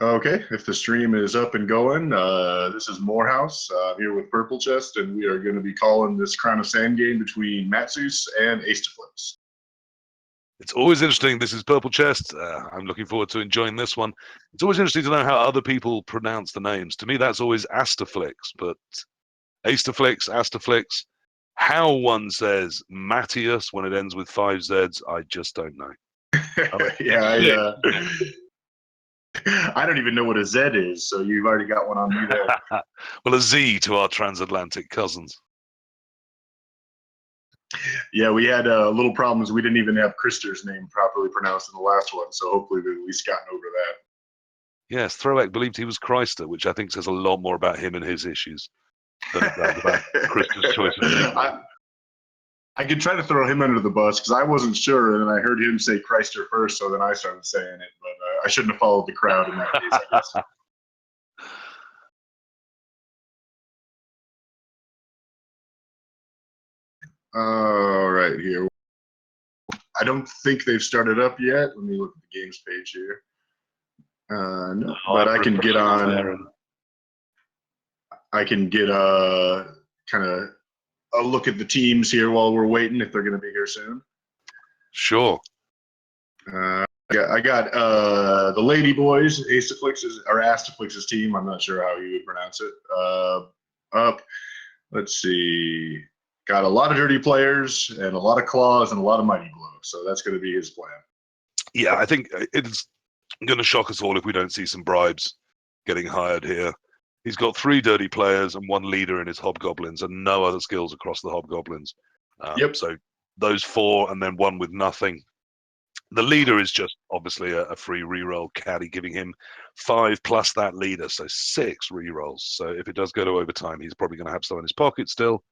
Okay, if the stream is up and going, this is Morehouse here with Purple Chest, and we are going to be calling this Crown of Sand game between Matsus and Astaflips. It's always interesting. This is Purple Chest. I'm looking forward to enjoying this one. It's always interesting to know how other people pronounce the names. To me, that's always Astaflix, but Astaflix, Astaflix. How one says Matthias when it ends with 5 Zs, I just don't know. Yeah, I don't even know what a Z is, so you've already got one on me there. Well, a Z to our transatlantic cousins. Yeah, we had little problems. We didn't even have Krister's name properly pronounced in the last one, so hopefully we've at least gotten over that. Yes, Throwback believed he was Chrysler, which I think says a lot more about him and his issues than it does about Krister's choice of nickname. I could try to throw him under the bus because I wasn't sure, and then I heard him say Chrysler first, so then I started saying it. But I shouldn't have followed the crowd in that case, I guess. All right, here. I don't think they've started up yet. Let me look at the games page here. No, but I can get on. I can get kind of a look at the teams here while we're waiting if they're going to be here soon. Sure. I got the Lady Boys, Astaflix's team. I'm not sure how you would pronounce it. Up. Let's see. Got a lot of dirty players and a lot of claws and a lot of mighty blow. So that's going to be his plan. Yeah, I think it's going to shock us all if we don't see some bribes getting hired here. He's got 3 dirty players and 1 leader in his hobgoblins and no other skills across the hobgoblins. Yep. So those 4 and then 1 with nothing. The leader is just obviously a free reroll caddy, giving him 5 plus that leader, so 6 rerolls. So if it does go to overtime, he's probably going to have some in his pocket still.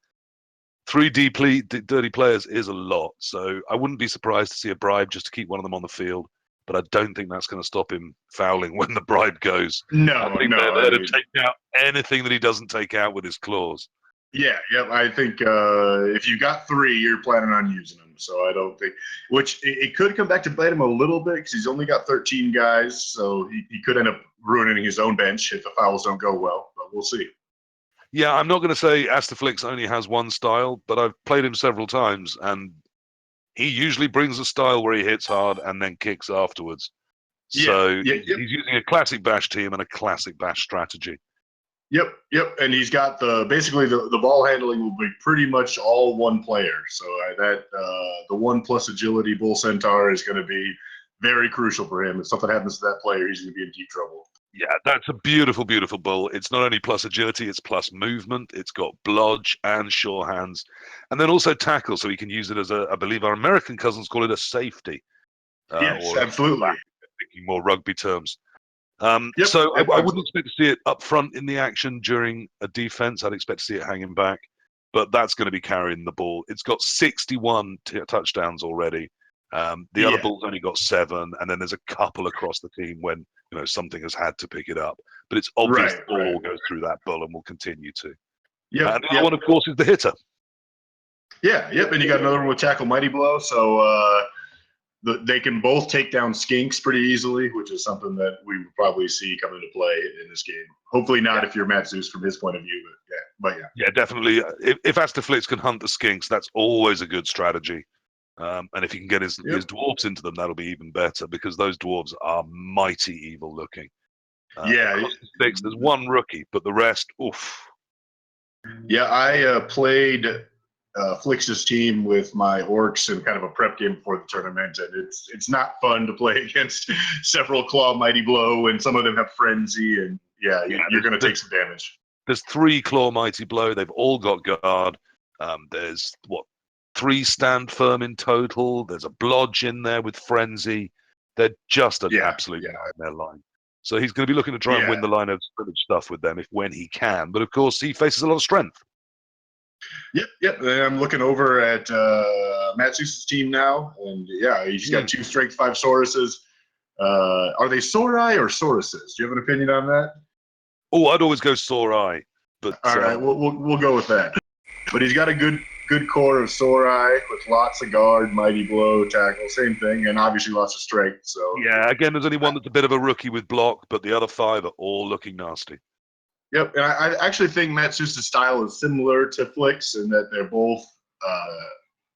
3 dirty players is a lot, so I wouldn't be surprised to see a bribe just to keep one of them on the field. But I don't think that's going to stop him fouling when the bribe goes. No, I think they're there to take out anything that he doesn't take out with his claws. Yeah, yep. I think if you got 3, you're planning on using them. So I don't think, which it could come back to bite him a little bit because he's only got 13 guys. So he could end up ruining his own bench if the fouls don't go well. But we'll see. Yeah, I'm not going to say Astaflix only has one style, but I've played him several times, and he usually brings a style where he hits hard and then kicks afterwards. So he's using a classic bash team and a classic bash strategy. Yep. And he's got basically the ball handling will be pretty much all one player. So the 1 plus agility bull centaur is going to be very crucial for him. If something happens to that player, he's going to be in deep trouble. Yeah, that's a beautiful, beautiful bull. It's not only plus agility, it's plus movement. It's got blodge and sure hands. And then also tackle, so he can use it as I believe our American cousins call it a safety. Yes, absolutely. Thinking more rugby terms. So I wouldn't expect to see it up front in the action during a defense. I'd expect to see it hanging back. But that's going to be carrying the ball. It's got 61 touchdowns already. The other bull's only got 7, and then there's a couple across the team when something has had to pick it up. But it's obvious the ball goes through that bull and will continue to. Yeah. And the other one, of course, is the hitter. Yeah. Yep. And you got another one with tackle mighty blow. So they can both take down skinks pretty easily, which is something that we would probably see come into play in this game. Hopefully not if you're Matsus from his point of view, but yeah. Yeah, definitely. If Astaflix can hunt the skinks, that's always a good strategy. And if he can get his dwarves into them, that'll be even better because those dwarves are mighty evil looking. There's 1 rookie, but the rest, oof. Yeah, I played Flix's team with my orcs in kind of a prep game before the tournament, and it's not fun to play against several claw mighty blow, and some of them have frenzy, and you're going to take some damage. There's 3 claw mighty blow. They've all got guard. There's 3 stand firm in total. There's a blodge in there with frenzy. They're just an absolute nightmare line. So he's going to be looking to try and win the line of scrimmage stuff with them when he can. But of course, he faces a lot of strength. Yep. I'm looking over at Matsus's team now, and he's got 2 strength 5 Sauruses. Are they Saurai or Sauruses? Do you have an opinion on that? Oh, I'd always go Saurai. But all right, we'll go with that. But he's got a good good core of Sorai with lots of guard, mighty blow, tackle, same thing, and obviously lots of strength. So yeah, again, there's only one that's a bit of a rookie with block, but the other 5 are all looking nasty. Yep, and I actually think Matt Sousa's style is similar to Flick's in that they're both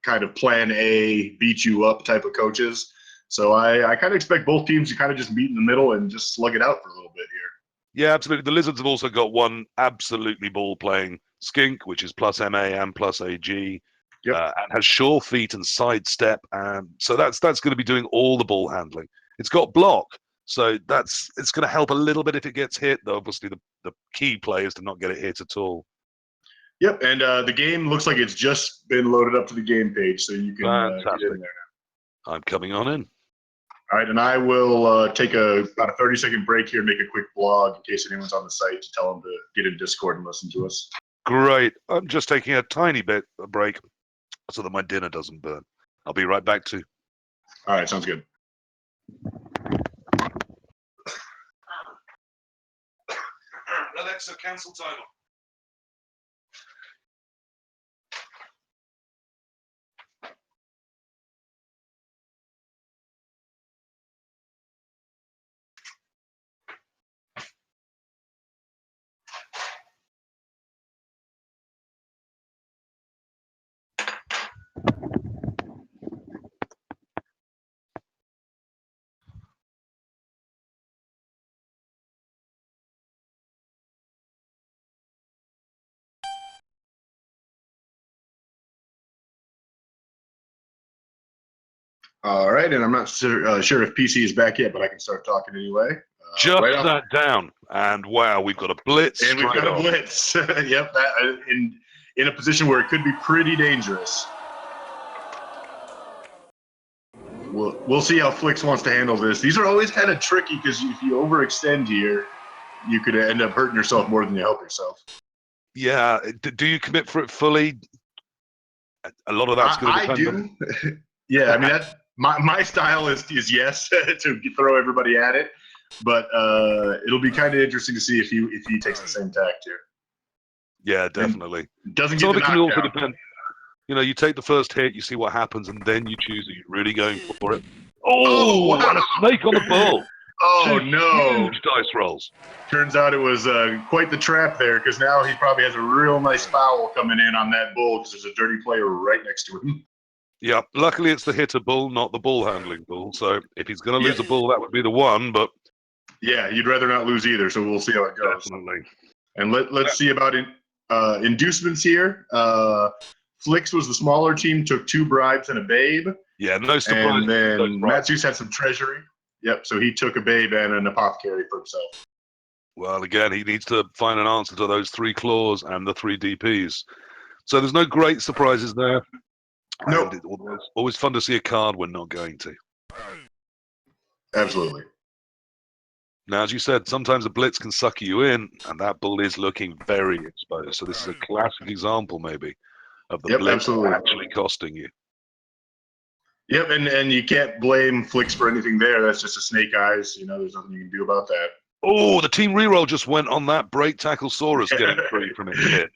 kind of plan A, beat you up type of coaches. So I kind of expect both teams to kind of just meet in the middle and just slug it out for a little bit here. Yeah, absolutely. The Lizards have also got one absolutely ball-playing skink, which is plus MA and plus AG, Yep. and has sure feet and sidestep, and so that's going to be doing all the ball handling. It's got block, so it's going to help a little bit if it gets hit. Though obviously the key play is to not get it hit at all. Yep, and the game looks like it's just been loaded up to the game page, so you can get in there now. I'm coming on in. All right, and I will take about a 30-second break here and make a quick blog in case anyone's on the site to tell them to get in Discord and listen to us. Great. I'm just taking a tiny bit of break so that my dinner doesn't burn. I'll be right back too. All right, sounds good. Alexa, cancel timer. All right, and I'm not sure if PC is back yet, but I can start talking anyway. Just sat down, and wow, we've got a blitz. And we've got a blitz. Yep, that in a position where it could be pretty dangerous. We'll see how Flix wants to handle this. These are always kind of tricky because if you overextend here, you could end up hurting yourself more than you help yourself. Yeah, do you commit for it fully? A lot of that's going to depend. I do. Yeah, I mean my style is yes to throw everybody at it, but it'll be kind of interesting to see if he takes the same tact here. Yeah, definitely. Doesn't get the can also knockdown. depend. You know, you take the first hit, you see what happens, and then you choose. Are you really going for it? Oh, wow. And a snake on the ball. Oh, 2 no. huge dice rolls. Turns out it was quite the trap there because now he probably has a real nice foul coming in on that bull because there's a dirty player right next to him. Yeah, luckily it's the hitter bull, not the ball handling bull. So if he's going to lose a bull, that would be the one. But yeah, you'd rather not lose either. So we'll see how it goes. Definitely. And let's see about inducements here. Flix was the smaller team, took 2 bribes and a babe. Yeah, no surprise. And then Matsus had some treasury. Yep, so he took a babe and an apothecary for himself. Well, again, he needs to find an answer to those 3 claws and the 3 DPs. So there's no great surprises there. No. Nope. It's always fun to see a card we're not going to. Absolutely. Now, as you said, sometimes a blitz can suck you in, and that bull is looking very exposed. So this is a classic example, maybe, of the blitz actually costing you. Yep, and you can't blame Flix for anything there. That's just a snake eyes. You know, there's nothing you can do about that. Oh, the team reroll just went on that break tackle Saurus getting free from its hit.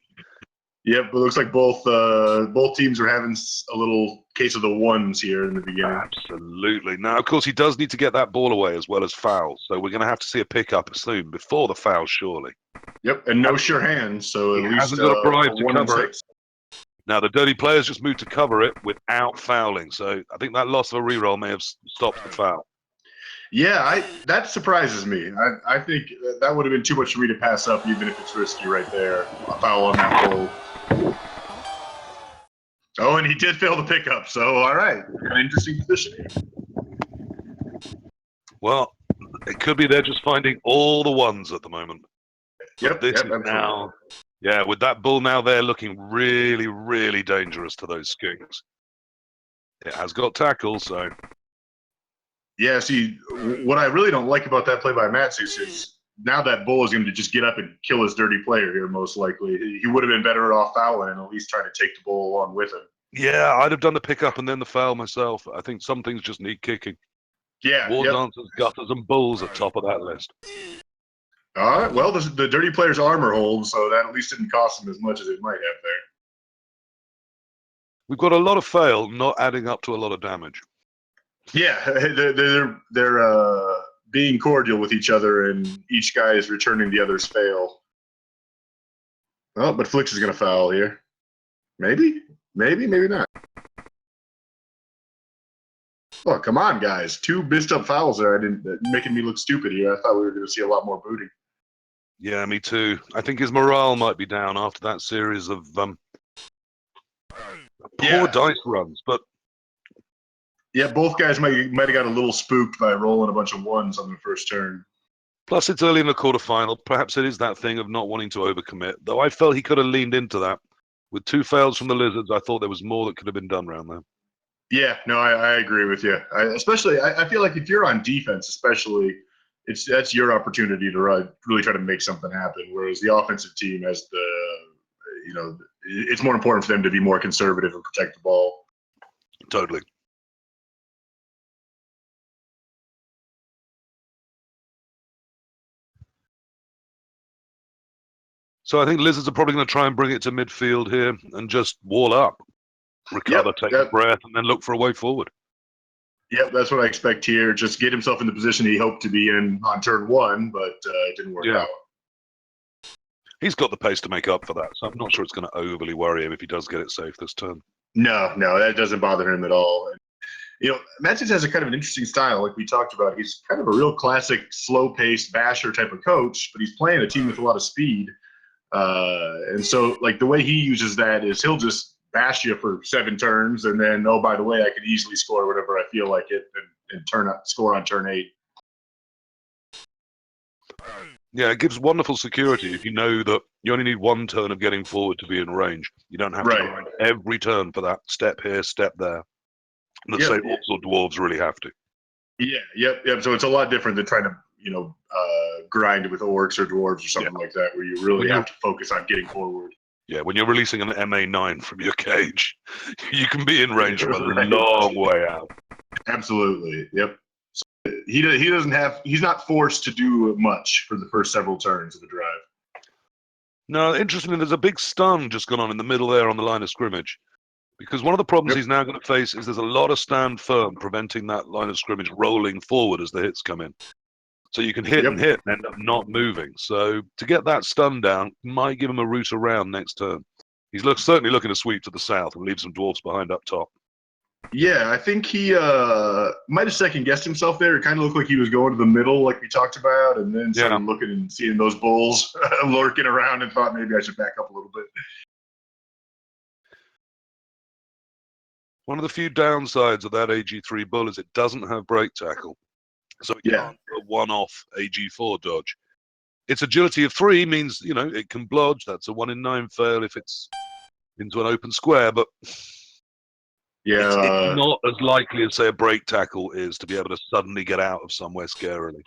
Yep, it looks like both teams are having a little case of the ones here in the beginning. Absolutely. Now, of course, he does need to get that ball away as well as foul. So we're going to have to see a pickup soon before the foul, surely. Yep, and no sure hands, so at least hasn't got a bribe to 1 and cover 6. it. Now, the dirty players just moved to cover it without fouling. So I think that loss of a reroll may have stopped the foul. Yeah, that surprises me. I think that would have been too much for me to pass up, even if it's risky right there. A foul on that bull. Oh, and he did fail the pickup. So, all right, an interesting position here. Well, it could be they're just finding all the ones at the moment. Yep, this is now, yeah, with that bull now there looking really, really dangerous to those skinks. It has got tackles, so. Yeah, see, what I really don't like about that play by Matsus is now that bull is going to just get up and kill his dirty player here, most likely. He would have been better off fouling and at least trying to take the bull along with him. Yeah, I'd have done the pickup and then the foul myself. I think some things just need kicking. Yeah. War dancers, gutters, and bulls are top of that list. All right. Well, the dirty player's armor holds, so that at least didn't cost him as much as it might have there. We've got a lot of fail, not adding up to a lot of damage. Yeah, they're being cordial with each other, and each guy is returning the other's fail. Oh, but Flix is going to foul here. Maybe, maybe not. Oh, come on, guys! 2 missed up fouls there. Making me look stupid here. I thought we were going to see a lot more booting. Yeah, me too. I think his morale might be down after that series of poor dice runs. But yeah, both guys might have got a little spooked by rolling a bunch of 1s on the first turn. Plus, it's early in the quarterfinal. Perhaps it is that thing of not wanting to overcommit. Though I felt he could have leaned into that. With 2 fails from the Lizards, I thought there was more that could have been done around there. Yeah, no, I agree with you. I feel like if you're on defense, especially, that's your opportunity to really try to make something happen. Whereas the offensive team has it's more important for them to be more conservative and protect the ball. Totally. So I think Lizards are probably going to try and bring it to midfield here and just wall up. Recover, take a breath, and then look for a way forward. Yep, that's what I expect here. Just get himself in the position he hoped to be in on turn 1, but it didn't work out. He's got the pace to make up for that, so I'm not sure it's going to overly worry him if he does get it safe this turn. No, that doesn't bother him at all. Matthews has a kind of an interesting style, like we talked about. He's kind of a real classic, slow-paced basher type of coach, but he's playing a team with a lot of speed. And so, like, the way he uses that is he'll just bash you for 7 turns, and then, oh, by the way, I could easily score whatever I feel like it, and score on turn 8. Yeah, it gives wonderful security if you know that you only need 1 turn of getting forward to be in range. You don't have to grind every turn for that step here, step there. Let's say orcs or dwarves really have to. Yeah, yep. So it's a lot different than trying to, grind with orcs or dwarves or something like that, where you really have to focus on getting forward. Yeah, when you're releasing an MA9 from your cage, you can be in range from a long way out. Absolutely, yep. So he's not forced to do much for the first several turns of the drive. No, interestingly, there's a big stun just gone on in the middle there on the line of scrimmage. Because one of the problems he's now going to face is there's a lot of stand firm preventing that line of scrimmage rolling forward as the hits come in. So you can hit and hit and end up not moving. So to get that stun down might give him a route around next turn. He's certainly looking to sweep to the south and leave some dwarves behind up top. Yeah, I think he might have second-guessed himself there. It kind of looked like he was going to the middle like we talked about, and then started looking and seeing those bulls lurking around and thought maybe I should back up a little bit. One of the few downsides of that AG3 bull is it doesn't have brake tackle. So it can't do a one-off AG4 dodge. Its agility of 3 means, it can blodge. That's a 1 in 9 fail if it's into an open square, but it's not as likely as, say, a brake tackle is to be able to suddenly get out of somewhere scarily.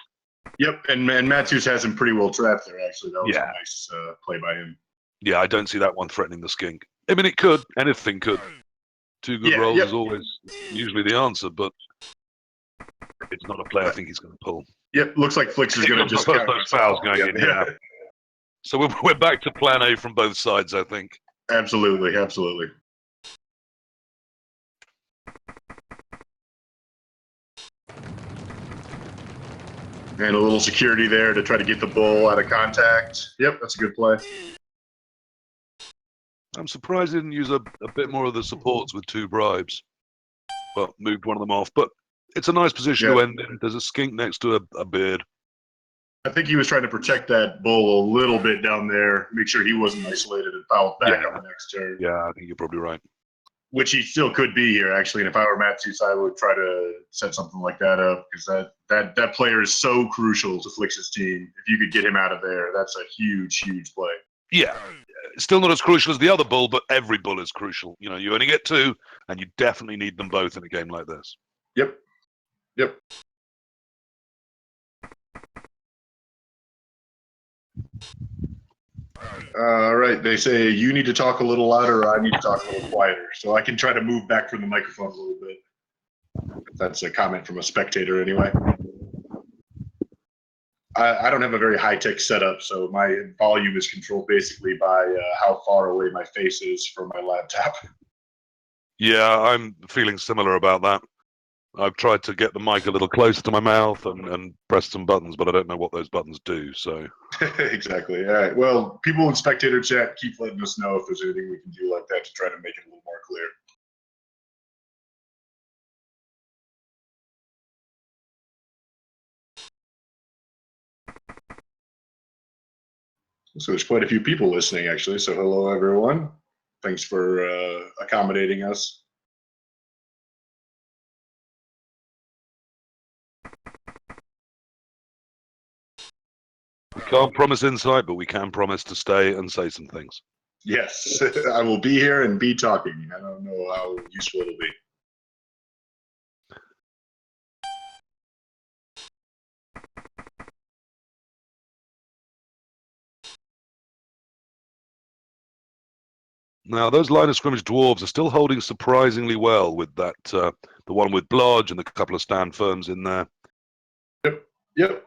Yep, and Matthews has him pretty well trapped there, actually. That was a nice play by him. Yeah, I don't see that one threatening the skink. I mean, it could. Anything could. 2 good rolls is always usually the answer, but it's not a play I think he's going to pull. Yep, looks like Flix is going to just count those fouls going in. Yeah. So we're back to plan A from both sides, I think. Absolutely. And a little security there to try to get the bull out of contact. Yep, that's a good play. I'm surprised he didn't use a bit more of the supports with 2 bribes. Well, moved one of them off, but it's a nice position to end in. There's a skink next to a beard. I think he was trying to protect that bull a little bit down there, make sure he wasn't isolated and fouled back on the next turn. Yeah, I think you're probably right. Which he still could be here, actually. And if I were Matthews, I would try to set something like that up, because that player is so crucial to Flix's team. If you could get him out of there, that's a huge play. Yeah. Still not as crucial as the other bull, but every bull is crucial. You only get 2, and you definitely need them both in a game like this. Yep. All right. They say you need to talk a little louder, or I need to talk a little quieter. So I can try to move back from the microphone a little bit. That's a comment from a spectator, anyway. I don't have a very high-tech setup, so my volume is controlled basically by how far away my face is from my laptop. Yeah, I'm feeling similar about that. I've tried to get the mic a little closer to my mouth and press some buttons, but I don't know what those buttons do. So Exactly. All right. Well, people in spectator chat keep letting us know if there's anything we can do like that to try to make it a little more clear. So there's quite a few people listening, actually. So hello, everyone. Thanks for accommodating us. we can't promise insight, but we can promise to stay and say some things. Yes, I will be here and be talking. I don't know how useful it'll be. Now, those line of scrimmage dwarves are still holding surprisingly well with that, the one with Blodge and a couple of stand firms in there. Yep.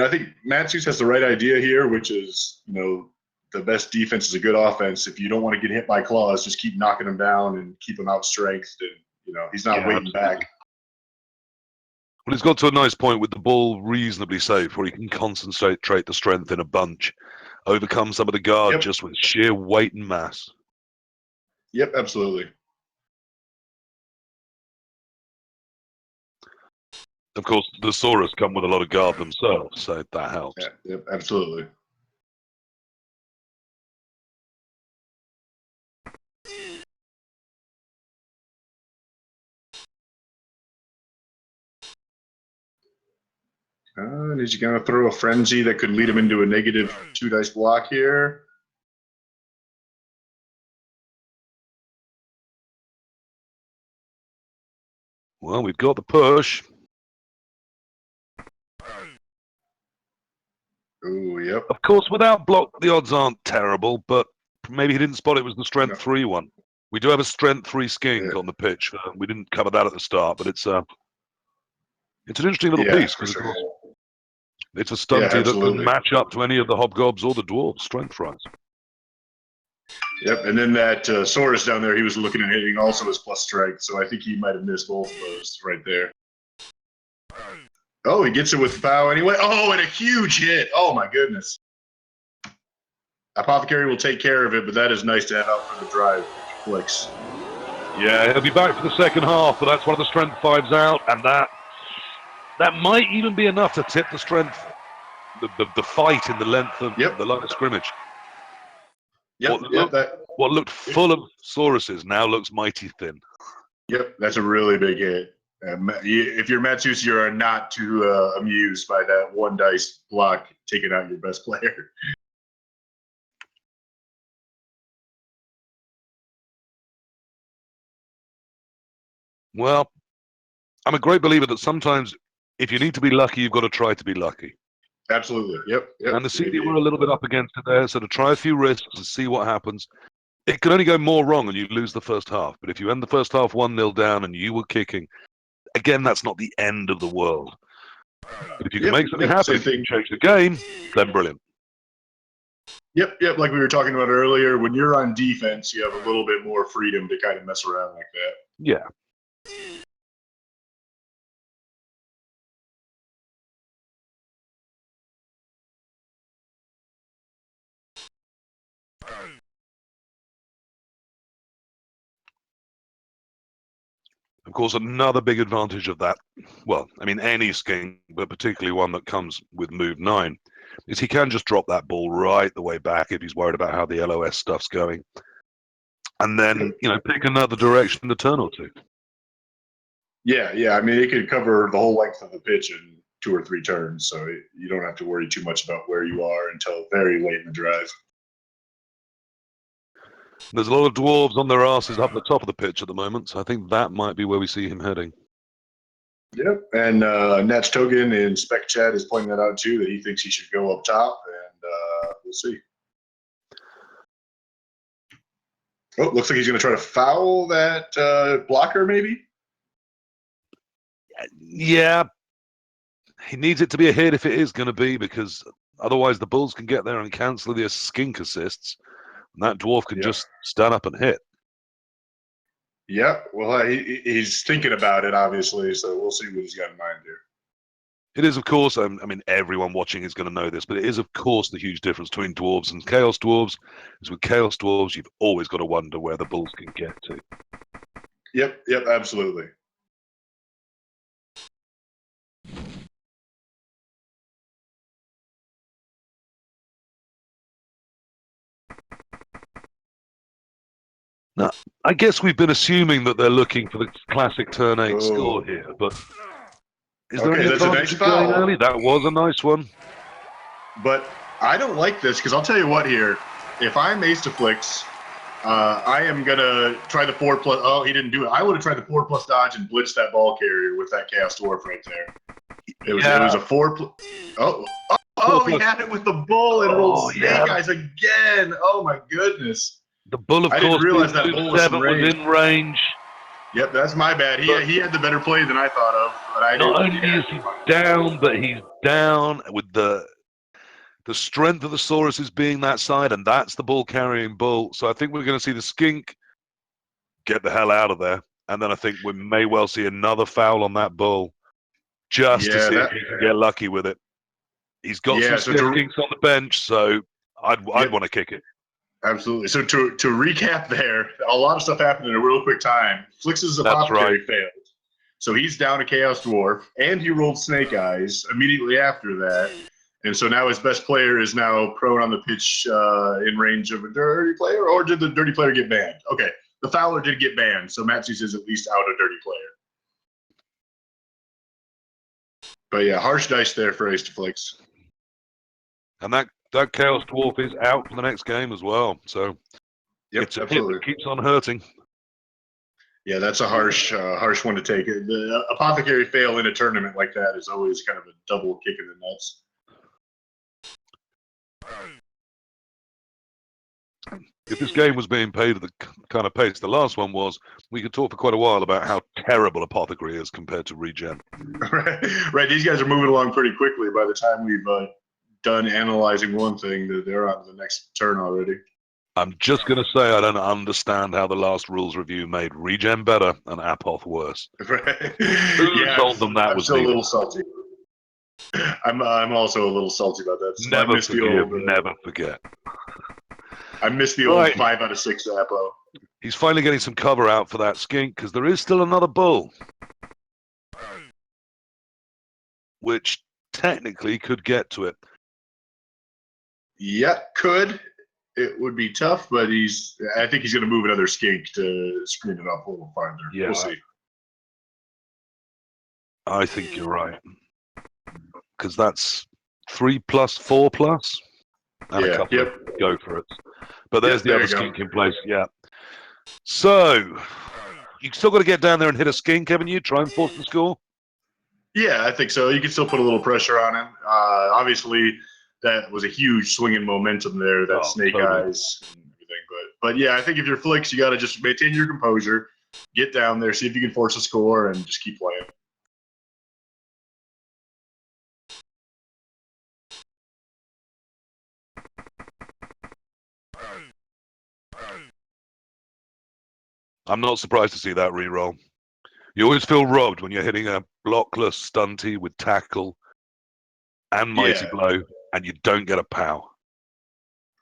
I think Matthews has the right idea here, which is, the best defense is a good offense. If you don't want to get hit by claws, just keep knocking them down and keep them out strength. And, he's not waiting back. Well, he's got to a nice point with the ball reasonably safe where he can concentrate the strength in a bunch, overcome some of the guard just with sheer weight and mass. Yep, absolutely. Of course, the Saurus come with a lot of guard themselves, so that helps. Yep, absolutely. And is he going to throw a frenzy that could lead him into a negative 2 dice block here? Well, we've got the push. Oh, yep. Of course, without block, the odds aren't terrible, but maybe he didn't spot it was the strength 3 one. We do have a strength 3 skink on the pitch. We didn't cover that at the start, but it's an interesting little piece because it's a stunty that can match up to any of the hobgobs or the dwarves strength rise. Yep, and then that Saurus down there, he was looking at hitting also his plus strength, so I think he might have missed both of those right there. Oh, he gets it with pow anyway. Oh, and a huge hit. Oh, my goodness. Apothecary will take care of it, but that is nice to have out for the drive flicks. Yeah, he'll be back for the second half, but that's one of the strength 5s out, and that might even be enough to tip the strength, the fight in the length of the line of scrimmage. What looked full of Sauruses now looks mighty thin. Yep, that's a really big hit. If you're Matsus, you are not too amused by that 1 dice block taking out your best player. Well, I'm a great believer that sometimes if you need to be lucky, you've got to try to be lucky. Absolutely. Yep. And the CD were a little bit up against it there, so to try a few risks and see what happens. It can only go more wrong and you lose the first half. But if you end the first half 1-0 down and you were kicking, again, that's not the end of the world. But if you can make something happen, if you can change the game, then brilliant. Yep. Like we were talking about earlier, when you're on defense, you have a little bit more freedom to kind of mess around like that. Yeah. Of course, another big advantage of that, well, I mean, any skink, but particularly one that comes with move 9, is he can just drop that ball right the way back if he's worried about how the LOS stuff's going. And then, pick another direction a turn or 2. Yeah. I mean, it could cover the whole length of the pitch in 2 or 3 turns, so you don't have to worry too much about where you are until very late in the drive. There's a lot of dwarves on their asses up the top of the pitch at the moment, so I think that might be where we see him heading. Yep, and Natch Togen in Spec Chat is pointing that out too, that he thinks he should go up top, and we'll see. Oh, looks like he's going to try to foul that blocker, maybe? Yeah. He needs it to be a hit if it is going to be, because otherwise the Bulls can get there and cancel the skink assists, and that dwarf can just stand up and hit. Yep. Well, he's thinking about it, obviously, so we'll see what he's got in mind here. It is, of course, I mean, everyone watching is going to know this, but it is, of course, the huge difference between dwarves and chaos dwarves. Is with chaos dwarves, you've always got to wonder where the bulls can get to. Yep, absolutely. Now, I guess we've been assuming that they're looking for the classic turn 8 score here, but is there any that's a nice advantage in going foul. early? That was a nice one. But I don't like this because I'll tell you what here. If I'm Ace to Flicks, I am going to try the 4+. Oh, he didn't do it. I would have tried the 4+ dodge and blitz that ball carrier with that Chaos Dwarf right there. It was a 4+. Oh, he had it with the bull and rolled Snake Eyes again. Oh, my goodness. The bull, of I course, didn't realize that bull was was in range. Yep, that's my bad. He had the better play than I thought of. But Not only is he down, but he's down with the strength of the Saurus is being that side, and that's the ball carrying bull. So I think we're going to see the skink get the hell out of there. And then I think we may well see another foul on that bull just to see if he can get lucky with it. He's got some skinks on the bench, so I'd want to kick it. Absolutely. So to recap there, a lot of stuff happened in a real quick time. Flix's Apothecary failed. So he's down a Chaos Dwarf, and he rolled Snake Eyes immediately after that. And so now his best player is now prone on the pitch in range of a dirty player, or did the dirty player get banned? Okay, the Fowler did get banned, so Matsu's is at least out a dirty player. But yeah, harsh dice there for Ace to Flix. And that Chaos Dwarf is out for the next game as well. So it's a hit that keeps on hurting. Yeah, that's a harsh one to take. The Apothecary fail in a tournament like that is always kind of a double kick in the nuts. If this game was being played at the kind of pace the last one was, we could talk for quite a while about how terrible Apothecary is compared to Regen. Right. These guys are moving along pretty quickly. By the time we've done analyzing one thing, they're on to the next turn already. I'm just going to say I don't understand how the last rules review made Regen better and Apoth worse. Right. Who told them that was needed? A little salty. I'm also a little salty about that. So never forgive, never forget. I missed the old 5 out of 6 Apo. He's finally getting some cover out for that skink because there is still another bull, which technically could get to it. Yeah, could. It would be tough, but I think he's going to move another skink to screen it up a little farther. Yeah, we'll see. I think you're right. Because that's 3+, 4+. And a couple of go for it. But there's the other skink in place, yeah. So, you still got to get down there and hit a skink, haven't you? Try and force the score? Yeah, I think so. You can still put a little pressure on him. Obviously, that was a huge swing in momentum there, that Snake Eyes and everything. But yeah, I think if you're Flix, you got to just maintain your composure, get down there, see if you can force a score, and just keep playing. I'm not surprised to see that reroll. You always feel robbed when you're hitting a blockless stunty with tackle and mighty blow, and you don't get a pow.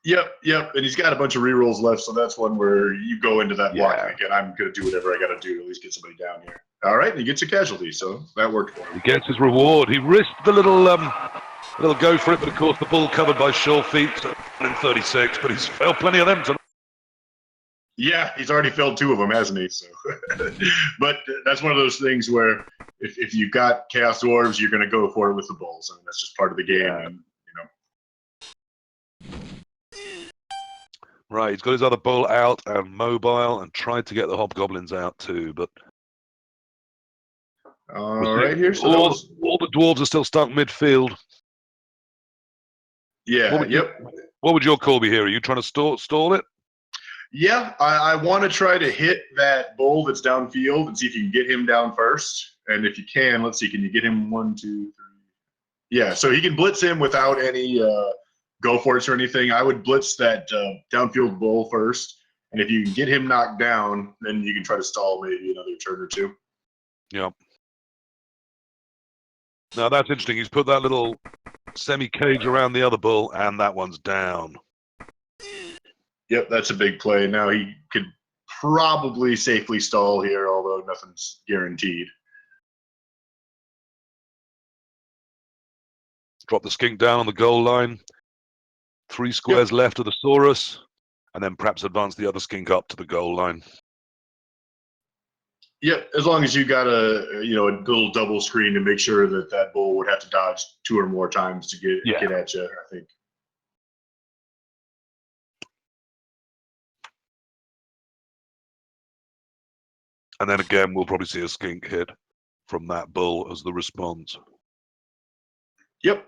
Yep. And he's got a bunch of rerolls left, so that's one where you go into that block again. I'm going to do whatever I got to do to at least get somebody down here. All right, and he gets a casualty, so that worked for him. He gets his reward. He risked the little go for it, but of course the bull covered by sure feet in 36, but he's failed plenty of them tonight. Yeah, he's already failed 2 of them, hasn't he? So, but that's one of those things where if you've got Chaos Dwarves, you're going to go for it with the bulls. I mean, that's just part of the game. Yeah. And, Right, he's got his other bull out and mobile and tried to get the hobgoblins out too, but right here, so all the dwarves are still stuck midfield. Yeah, what would your call be here? Are you trying to stall it? Yeah, I want to try to hit that bull that's downfield and see if you can get him down first. And if you can, let's see, can you get him 1, 2, 3? Yeah, so he can blitz him without any go for it or anything. I would blitz that downfield bull first And if you can get him knocked down, then you can try to stall maybe another turn or two. Yeah. Now that's interesting. He's put that little semi-cage around the other bull, and that one's down. Yep, that's a big play. Now he could probably safely stall here, although nothing's guaranteed. Drop the skink down on the goal line. 3 squares left of the Saurus, and then perhaps advance the other skink up to the goal line. Yep, as long as you got a little double screen to make sure that that bull would have to dodge 2 or more times to get at you, I think. And then again, we'll probably see a skink hit from that bull as the response. Yep.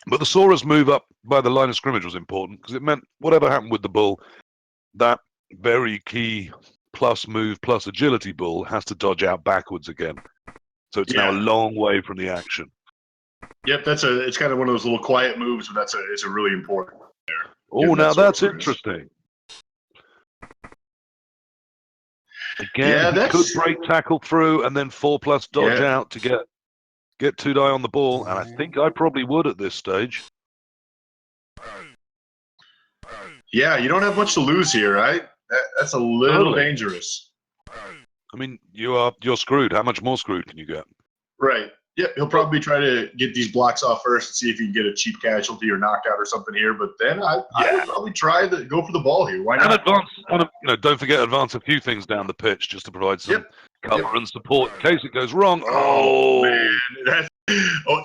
But the Saurus move up by the line of scrimmage was important because it meant whatever happened with the bull, that very key plus move plus agility bull has to dodge out backwards again. So it's now a long way from the action. Yep, it's kind of one of those little quiet moves, but it's a really important there. Oh, now that's interesting. Again, he could break tackle through and then 4+ dodge out to get 2 die on the ball, and I think I probably would at this stage. Yeah, you don't have much to lose here, right? That's a little dangerous. I mean, you're screwed. How much more screwed can you get? Right. Yeah, he'll probably try to get these blocks off first and see if he can get a cheap casualty or knockout or something here. But then I would probably go for the ball here. Why not? And advance, don't forget, advance a few things down the pitch just to provide some cover and support in case it goes wrong. Oh man,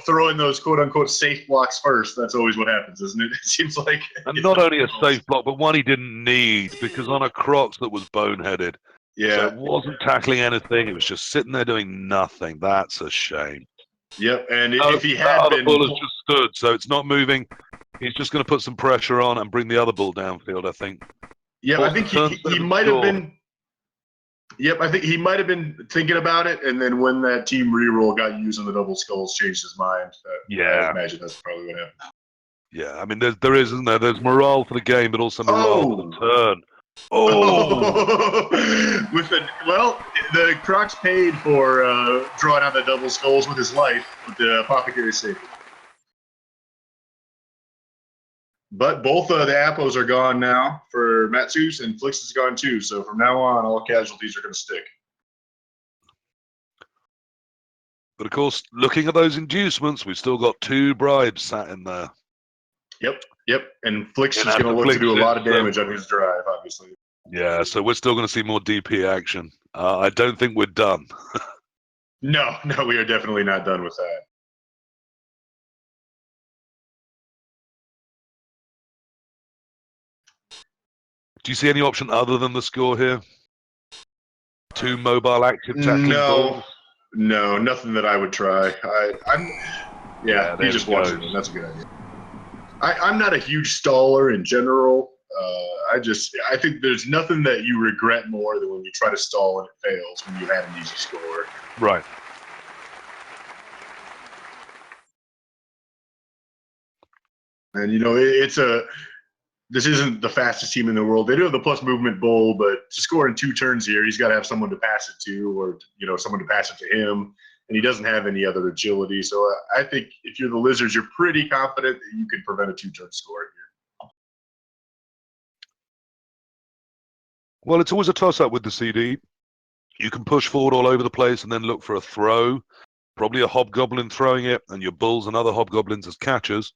throwing those quote unquote safe blocks first. That's always what happens, isn't it? It seems like. And not only a safe block, but one he didn't need because on a Crocs that was boneheaded. Yeah. So it wasn't tackling anything. It was just sitting there doing nothing. That's a shame. Yep, and if he had been, the bull has just stood, so it's not moving. He's just going to put some pressure on and bring the other bull downfield, I think. Yeah, I think he might have been. Yep, I think he might have been thinking about it, and then when that team reroll got used on the double skulls, changed his mind. I imagine that's probably what happened. Yeah, I mean, there is, isn't there? There's morale for the game, but also morale for the turn. Oh! The Crocs paid for drawing out the double skulls with his life with the apothecary safety. But both the Appos are gone now for Matsus, and Flix is gone too. So from now on, all casualties are going to stick. But of course, looking at those inducements, we've still got 2 bribes sat in there. Yep. And Flix is going to look to do a lot of damage on his drive, obviously. Yeah, so we're still going to see more DP action. I don't think we're done. No, we are definitely not done with that. Do you see any option other than the score here? 2 mobile active tackling balls? No, nothing that I would try. He just watches them. That's a good idea. I'm not a huge staller in general. I think there's nothing that you regret more than when you try to stall and it fails when you had an easy score. Right. And this isn't the fastest team in the world. They do have the plus movement bull, but to score in 2 turns here, he's got to have someone to pass it to, or someone to pass it to him. And he doesn't have any other agility. So I think if you're the Lizards, you're pretty confident that you can prevent a 2-turn score here. Well, it's always a toss-up with the CD. You can push forward all over the place and then look for a throw, probably a hobgoblin throwing it, and your bulls and other hobgoblins as catchers,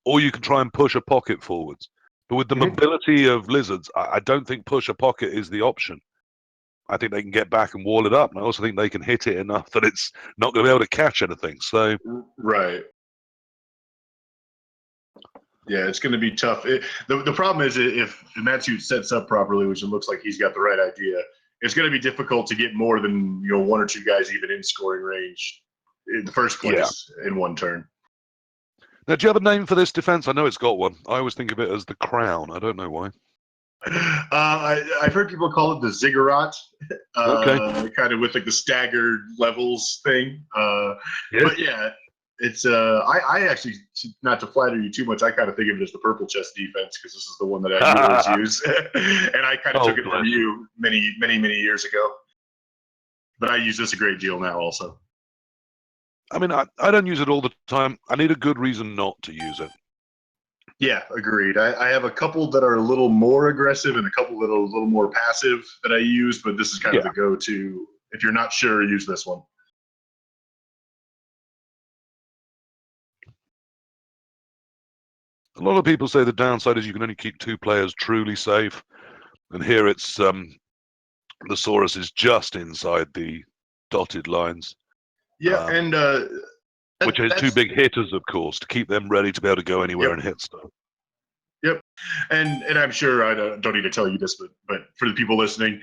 or you can try and push a pocket forwards. But with the mobility of Lizards, I don't think push a pocket is the option. I think they can get back and wall it up, and I also think they can hit it enough that it's not going to be able to catch anything. So, right. Yeah, it's going to be tough. The problem is if Matsu sets up properly, which it looks like he's got the right idea, it's going to be difficult to get more than 1 or 2 guys even in scoring range in the first place in 1 turn. Now, do you have a name for this defense? I know it's got one. I always think of it as the crown. I don't know why. I've heard people call it the ziggurat, Okay. kind of with like the staggered levels thing. Yes. But yeah, It's I actually, not to flatter you too much, I kind of think of it as the purple chest defense because this is the one that I always use, and I kind of took it from you many years ago. But I use this a great deal now also. I mean, I don't use it all the time. I need a good reason not to use it. Yeah, agreed. I have a couple that are a little more aggressive and a couple that are a little more passive that I use, but this is kind of the go-to. If you're not sure, use this one. A lot of people say the downside is you can only keep 2 players truly safe, and here it's the Saurus is just inside the dotted lines. Yeah, and which is 2 big hitters, of course, to keep them ready to be able to go anywhere and hit stuff. Yep, and I'm sure I don't need to tell you this, but for the people listening,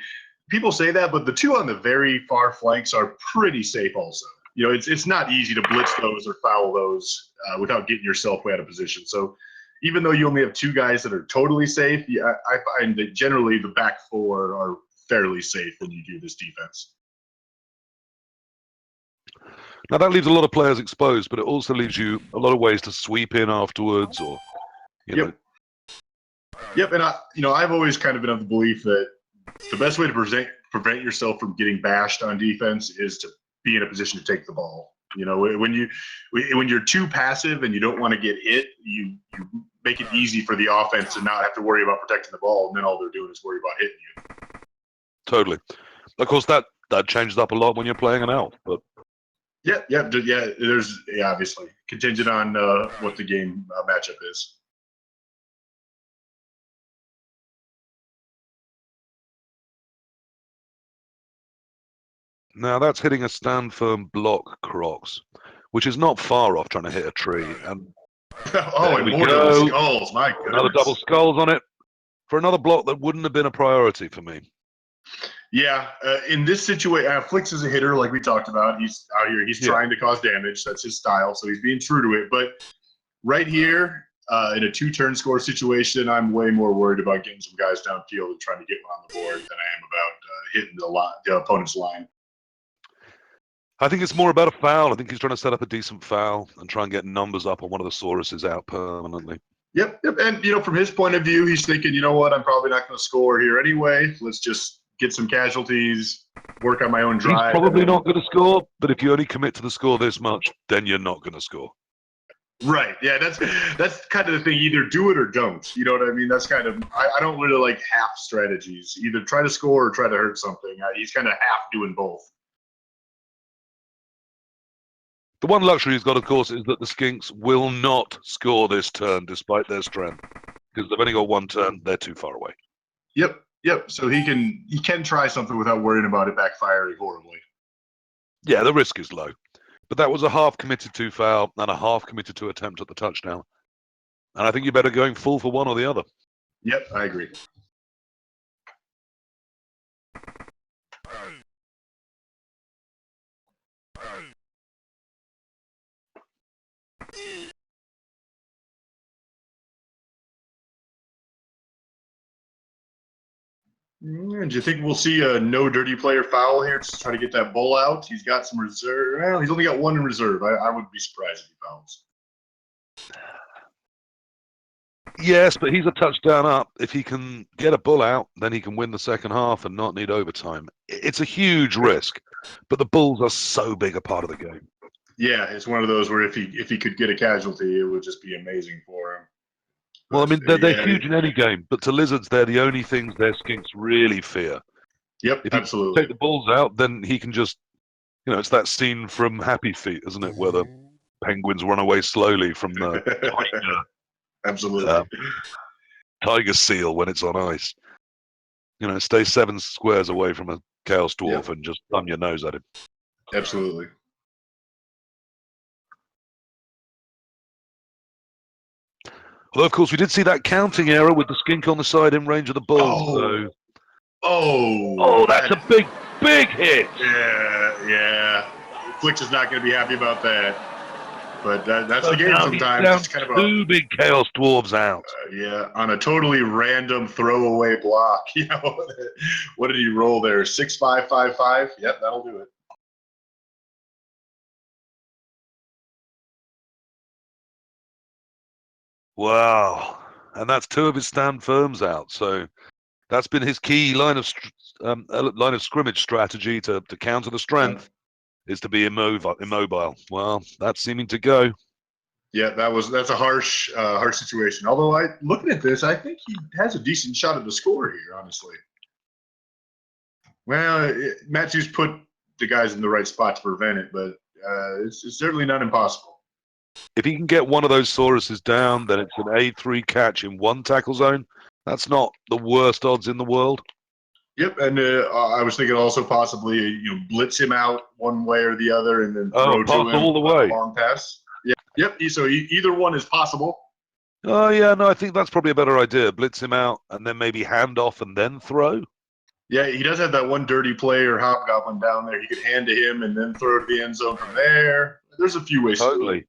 people say that, but the 2 on the very far flanks are pretty safe also. You know, it's not easy to blitz those or foul those without getting yourself way out of position. So even though you only have 2 guys that are totally safe, yeah, I find that generally the back 4 are fairly safe when you do this defense. Now that leaves a lot of players exposed, but it also leaves you a lot of ways to sweep in afterwards, or you know. Yep, and I've always kind of been of the belief that the best way to prevent yourself from getting bashed on defense is to be in a position to take the ball. You know, when you're too passive and you don't want to get hit, you make it easy for the offense to not have to worry about protecting the ball, and then all they're doing is worry about hitting you. Totally. Of course, that changes up a lot when you're playing an elf, but. Yeah. There's obviously contingent on what the game matchup is. Now that's hitting a stand firm block Crocs, which is not far off trying to hit a tree. And and more double skulls, my goodness. Another double skulls on it for another block that wouldn't have been a priority for me. Yeah, in this situation, Flix is a hitter, like we talked about. He's out here. He's trying to cause damage. That's his style, so he's being true to it. But right here, in a 2-turn score situation, I'm way more worried about getting some guys downfield and trying to get one on the board than I am about hitting the opponent's line. I think it's more about a foul. I think he's trying to set up a decent foul and try and get numbers up on one of the Sauruses out permanently. Yep. And, from his point of view, he's thinking, you know what, I'm probably not going to score here anyway. Let's just get some casualties, work on my own drive. He's probably not going to score, but if you only commit to the score this much, then you're not going to score. Right. Yeah, that's kind of the thing. Either do it or don't. You know what I mean? That's kind of I don't really like half strategies. Either try to score or try to hurt something. He's kind of half doing both. The one luxury he's got, of course, is that the Skinks will not score this turn despite their strength, because they've only got 1 turn. They're too far away. Yep. So he can try something without worrying about it backfiring horribly. Yeah, the risk is low. But that was a half committed to foul and a half committed to attempt at the touchdown. And I think you're better going full for one or the other. Yep, I agree. Do you think we'll see a no dirty player foul here? Just try to get that bull out. He's got some reserve. Well, he's only got 1 in reserve. I would be surprised if he fouls. Yes, but he's a touchdown up. If he can get a bull out, then he can win the second half and not need overtime. It's a huge risk, but the Bulls are so big a part of the game. Yeah, it's one of those where if he could get a casualty, it would just be amazing for him. Well, I mean, they're huge in any game, but to Lizards, they're the only things their Skinks really fear. Yep, if absolutely. Take the Bulls out, then he can just, it's that scene from Happy Feet, isn't it, where the penguins run away slowly from the tiger. Absolutely. Tiger seal when it's on ice. Stay 7 squares away from a Chaos Dwarf and just thumb your nose at him. Absolutely. Although, of course, we did see that counting error with the Skink on the side in range of the Bulls. Oh, that's a big, big hit. Yeah. Flix is not going to be happy about that. But that's the game sometimes. It's kind of 2 big Chaos Dwarves out. On a totally random throwaway block. What did he roll there? 6-5-5-5? Yep, that'll do it. Wow. And that's 2 of his stand firms out. So that's been his key line of scrimmage strategy to counter the strength, is to be immobile. Well, that's seeming to go. Yeah, that's a harsh situation. Although looking at this, I think he has a decent shot at the score here, honestly. Well, Matthews put the guys in the right spot to prevent it, but it's certainly not impossible. If he can get one of those Sauruses down, then it's an A3 catch in 1 tackle zone. That's not the worst odds in the world. Yep, and I was thinking also possibly blitz him out one way or the other, and then throw to him all the way, long pass. Yeah, yep. So either one is possible. Oh yeah, no, I think that's probably a better idea. Blitz him out, and then maybe hand off and then throw. Yeah, he does have that one dirty play or hobgoblin down there. He could hand to him and then throw to the end zone from there. There's a few ways to do it.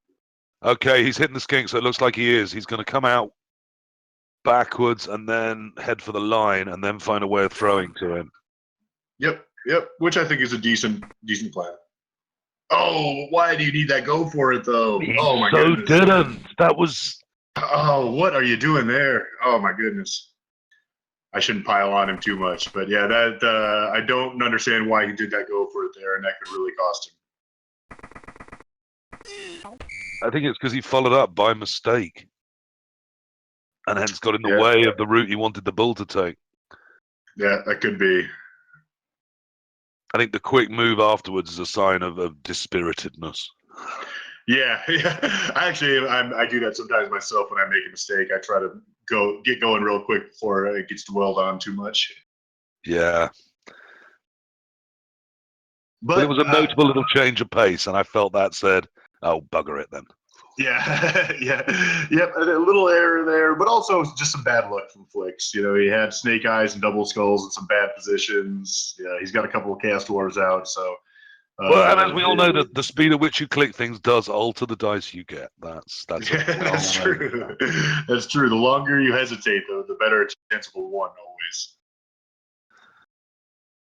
Okay, he's hitting the skink, so it looks like he is. He's going to come out backwards and then head for the line and then find a way of throwing to him. Yep, which I think is a decent plan. Oh, why do you need that go for it, though? Oh, my goodness. Didn't. That was... Oh, what are you doing there? Oh, my goodness. I shouldn't pile on him too much, but yeah, that I don't understand why he did that go for it there, and that could really cost him. I think it's because he followed up by mistake and hence got in the way of the route he wanted the bull to take. Yeah, that could be. I think the quick move afterwards is a sign of dispiritedness. Yeah. I do that sometimes myself when I make a mistake. I try to get going real quick before it gets dwelled on too much. Yeah. But it was a notable little change of pace, and I felt that said, oh, bugger it then. Yeah, yep, a little error there, but also just some bad luck from Flicks. He had snake eyes and double skulls in some bad positions. Yeah, he's got a couple of cast wars out, so. Well, and as we all know, that the speed at which you click things does alter the dice you get. That's true. That's true. The longer you hesitate, though, the better chance of a 1 always.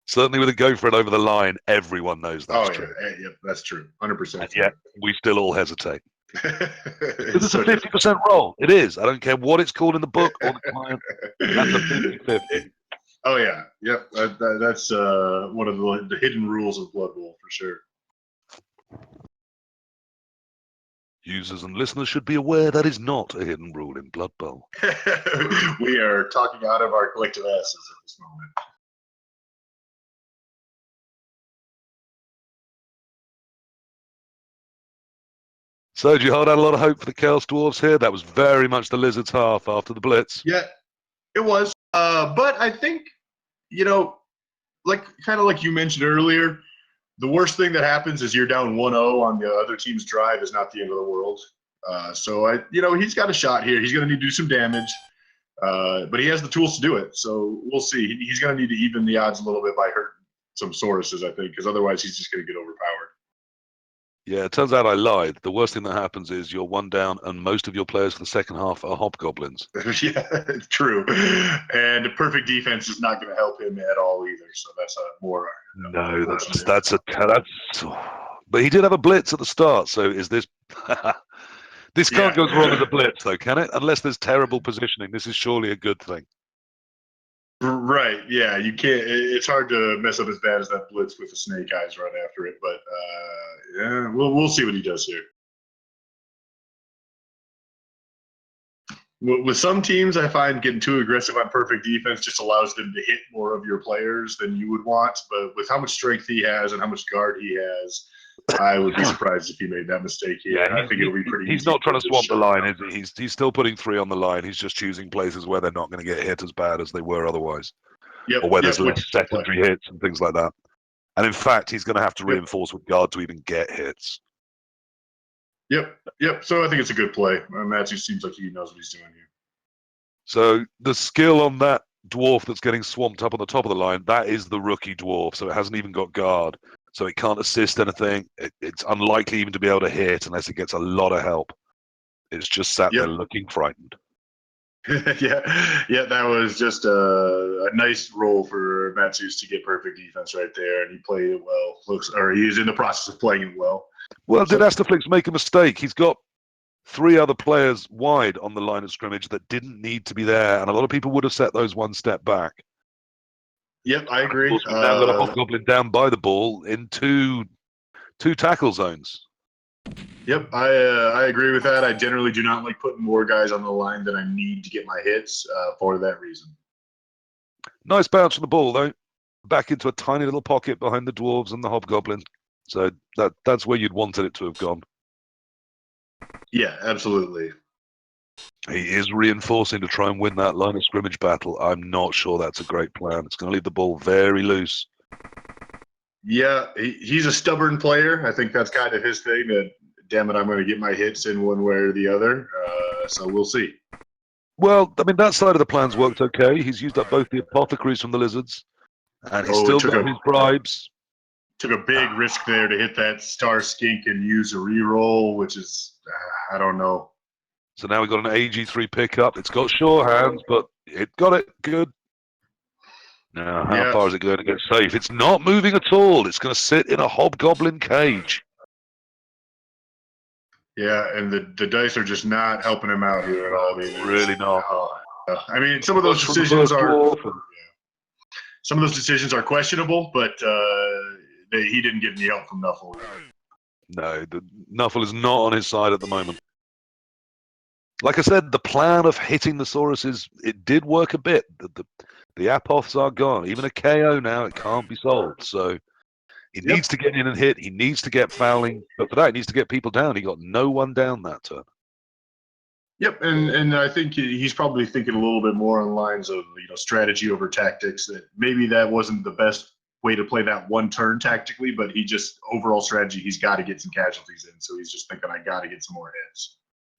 Certainly with a go for it over the line, everyone knows that's true. Yeah, that's true. 100%. And yet, we still all hesitate. It's a 50% roll. It is. I don't care what it's called in the book or the client. That's a 50-50. Oh, yeah. Yep. That's one of the hidden rules of Blood Bowl, for sure. Users and listeners should be aware that is not a hidden rule in Blood Bowl. We are talking out of our collective asses at this moment. So, do you hold out a lot of hope for the Chaos Dwarves here? That was very much the Lizards' half after the Blitz. Yeah, it was. But I think, like you mentioned earlier, the worst thing that happens is you're down 1-0 on the other team's drive is not the end of the world. So he's got a shot here. He's going to need to do some damage, but he has the tools to do it. So we'll see. He's going to need to even the odds a little bit by hurting some Sauruses, I think, because otherwise he's just going to get overpowered. Yeah, it turns out I lied. The worst thing that happens is you're 1 down, and most of your players for the second half are hobgoblins. Yeah, it's true. And perfect defense is not going to help him at all either. So that's more. No, that's. But he did have a blitz at the start. So is this? This can't go wrong as a blitz, though, can it? Unless there's terrible positioning. This is surely a good thing. Right. Yeah, you can't. It's hard to mess up as bad as that blitz with the snake eyes right after it. But yeah, we'll see what he does here. With some teams, I find getting too aggressive on perfect defense just allows them to hit more of your players than you would want. But with how much strength he has and how much guard he has, I would be surprised if he made that mistake here. Yeah, I think it'll be pretty. He's not trying to swamp the line, is he? He's still putting 3 on the line. He's just choosing places where they're not going to get hit as bad as they were otherwise, or where there's less secondary hits and things like that. And in fact, he's going to have to reinforce with guard to even get hits. Yep. So I think it's a good play. Matthew seems like he knows what he's doing here. So the skill on that dwarf that's getting swamped up on the top of the line, that is the rookie dwarf. So it hasn't even got guard. So it can't assist anything. It's unlikely even to be able to hit unless it gets a lot of help. It's just sat there looking frightened. Yeah, that was just a nice roll for Matthews to get perfect defense right there, and he played it well. He was in the process of playing it well. Well, did Asterflix make a mistake? He's got 3 other players wide on the line of scrimmage that didn't need to be there, and a lot of people would have set those one step back. Yep, I Of agree. course, we've now got a Hobgoblin down by the ball in two tackle zones. Yep, I agree with that. I generally do not like putting more guys on the line than I need to get my hits for that reason. Nice bounce from the ball, though. Back into a tiny little pocket behind the Dwarves and the Hobgoblin. So that's where you'd wanted it to have gone. Yeah, absolutely. He is reinforcing to try and win that line of scrimmage battle. I'm not sure that's a great plan. It's going to leave the ball very loose. Yeah, he's a stubborn player. I think that's kind of his thing. That, damn it, I'm going to get my hits in one way or the other. So we'll see. Well, I mean, that side of the plan's worked okay. He's used up both the apothecaries from the lizards, and he's still got his bribes. Took a big risk there to hit that star skink and use a reroll, which is, I don't know. So now we've got an AG3 pickup. It's got sure hands, but it got it good. Now, how far is it going to get safe? It's not moving at all. It's going to sit in a Hobgoblin cage. Yeah, and the dice are just not helping him out here at all. I mean, really not. I mean, some of those decisions are questionable, but he didn't get any help from Nuffle. No, the Nuffle is not on his side at the moment. Like I said, the plan of hitting the Sauruses, it did work a bit. The Apoths are gone. Even a KO now, it can't be solved. So he needs to get in and hit. He needs to get fouling. But for that, he needs to get people down. He got no one down that turn. Yep, and I think he's probably thinking a little bit more on lines of strategy over tactics. That maybe that wasn't the best way to play that one turn tactically, but he just overall strategy. He's got to get some casualties in, so he's just thinking, I got to get some more hits.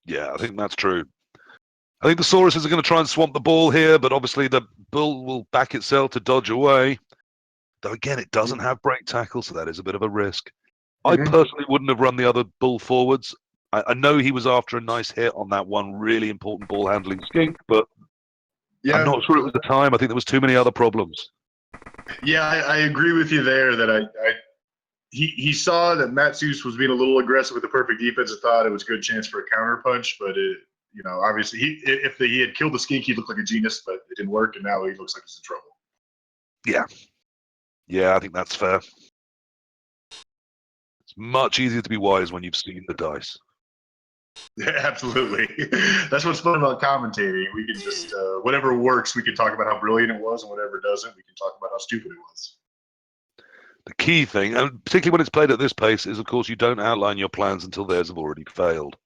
Yeah, I think that's true. I think the Sauruses are going to try and swamp the ball here, but obviously the bull will back itself to dodge away. Though again, it doesn't have break tackle, so that is a bit of a risk. I personally wouldn't have run the other bull forwards. I know he was after a nice hit on that one really important ball handling skink, but I'm not sure it was the time. I think there was too many other problems. Yeah, I agree with you there. That he saw that Matsus was being a little aggressive with the perfect defense and thought it was a good chance for a counter punch, but obviously if he had killed the skink, he looked like a genius, but it didn't work, and now he looks like he's in trouble. Yeah, I think that's fair. It's much easier to be wise when you've seen the dice. Yeah, absolutely. That's what's fun about commentating. We can just whatever works, we can talk about how brilliant it was, and whatever doesn't, we can talk about how stupid it was. The key thing, and particularly when it's played at this pace, is of course you don't outline your plans until theirs have already failed.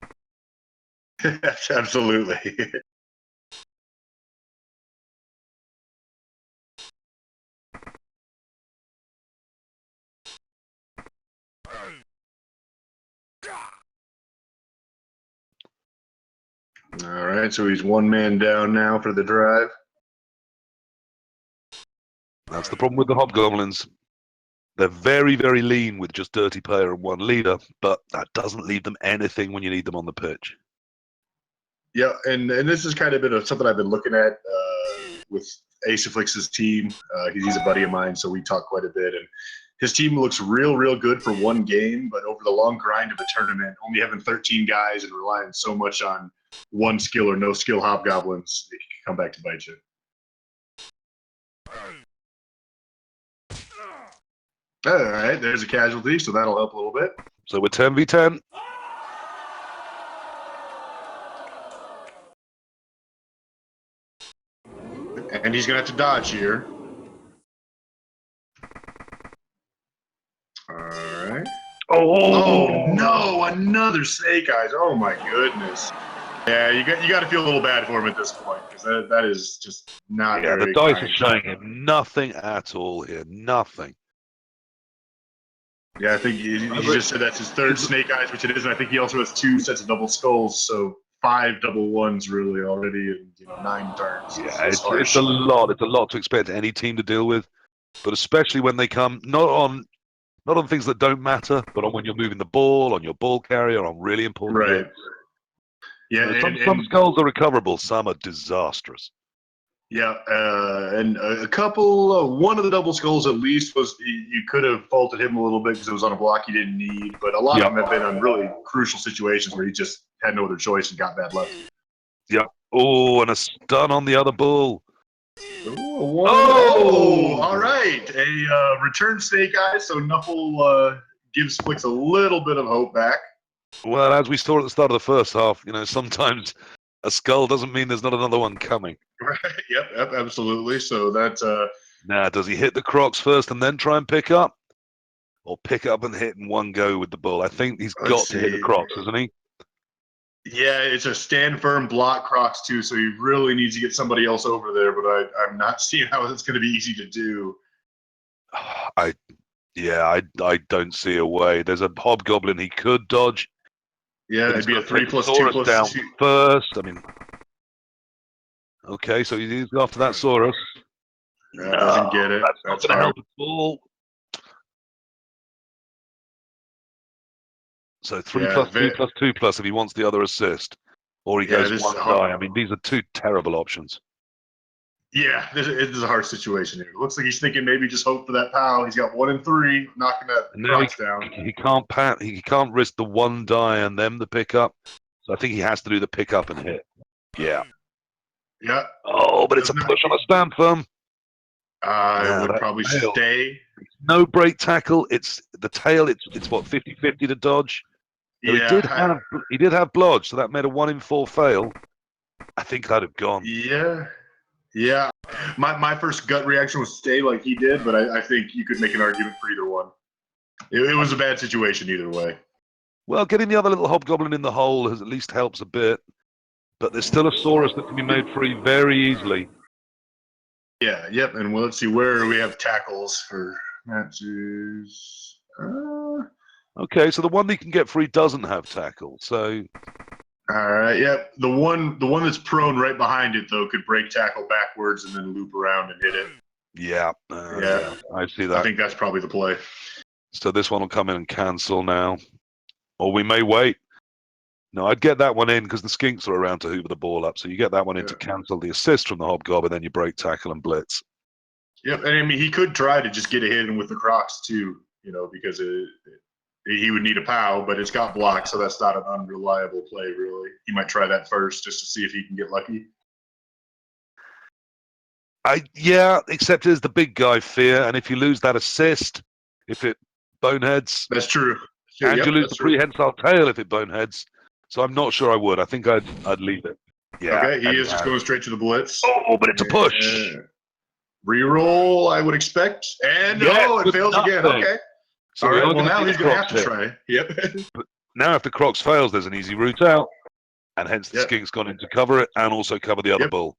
Absolutely. All right, so he's one man down now for the drive. That's the problem with the Hobgoblins. They're very, very lean with just Dirty Player and one leader, but that doesn't leave them anything when you need them on the pitch. Yeah, and this has kind of been something I've been looking at with Aceflix's team. He's a buddy of mine, so we talk quite a bit. And his team looks real good for one game, but over the long grind of a tournament, only having 13 guys and relying so much on one skill or no skill Hobgoblins, it can come back to bite you. All right, there's a casualty, so that'll help a little bit. So we're 10v10. And he's going to have to dodge here. All right. Oh no, another Snake Eyes. Oh my goodness. Yeah, you got to feel a little bad for him at this point, because that is just not very the dice kind. are showing him nothing at all here. Nothing. Yeah, I think he just said that's his third Snake Eyes, which it is, and I think he also has 2 sets of double skulls, so 5 double ones really already in 9 turns. Yeah, it's a lot. It's a lot to expect any team to deal with, but especially when they come not on things that don't matter, but on when you're moving the ball, on your ball carrier, on really important hits. Yeah, some skulls are recoverable, some are disastrous. Yeah, and a couple, one of the double skulls at least was you could have faulted him a little bit because it was on a block he didn't need, but a lot of them have been on really crucial situations where he just had no other choice and got bad luck. Yep. Oh, and a stun on the other bull. Oh, all right. A return snake eye, so Knuffle gives Flix a little bit of hope back. Well, as we saw at the start of the first half, sometimes a skull doesn't mean there's not another one coming. Right. Yep, absolutely. So that's Now, does he hit the Crocs first and then try and pick up? Or pick up and hit in one go with the bull? I think he's got to hit the Crocs, hasn't he? Yeah, it's a stand firm block Crocs too, so he really needs to get somebody else over there, but I'm not seeing how it's going to be easy to do. I don't see a way. There's a Hobgoblin he could dodge. Yeah, it'd be a 3+2+2 down first. I mean, okay, so he's after that Saurus. No, doesn't get it. That's not going to help at all. So 3+2+2+ if he wants the other assist, or he goes one die. I mean, these are two terrible options. Yeah, this is a hard situation here. It looks like he's thinking maybe just hope for that POW. He's got 1 and 3, knocking that Crocs down. He can't risk the one die and then the pickup. So I think he has to do the pickup and hit. Yeah. Yeah. Oh, but it's a push on a stand firm. I would probably stay. No break tackle. It's the tail. It's what 50-50 to dodge. Yeah. He did have blodge, so that made a 1 in 4 fail. I think I'd have gone. Yeah. Yeah, my first gut reaction was stay like he did, but I think you could make an argument for either one. It was a bad situation either way. Well, getting the other little Hobgoblin in the hole at least helps a bit, but there's still a Saurus that can be made free very easily. Yeah, yep, and let's see where we have tackles for matches. Okay, so the one that can get free doesn't have tackle, so... All right, yep. The one that's prone right behind it though could break tackle backwards and then loop around and hit it. Yeah, I see that. I think that's probably the play. So this one will come in and cancel now, or we may wait. No, I'd get that one in because the Skinks are around to hoover the ball up. So you get that one in to cancel the assist from the Hobgoblin, then you break tackle and blitz. Yep, and I mean he could try to just get a hit in with the Crocs too, because he would need a POW, but it's got blocked, so that's not an unreliable play, really. He might try that first just to see if he can get lucky. Yeah, except there's the big guy fear, and if you lose that assist, if it boneheads... That's true. And you lose the prehensile tail if it boneheads. So I'm not sure I would. I think I'd leave it. Yeah. Okay, he is just going straight to the blitz. Oh, but it's a push. Reroll, I would expect. And it fails again. Okay. So all right, well, now he's going to have to try. Yep. But now if the Crocs fails, there's an easy route out. And hence the Skink's gone in to cover it and also cover the other bull.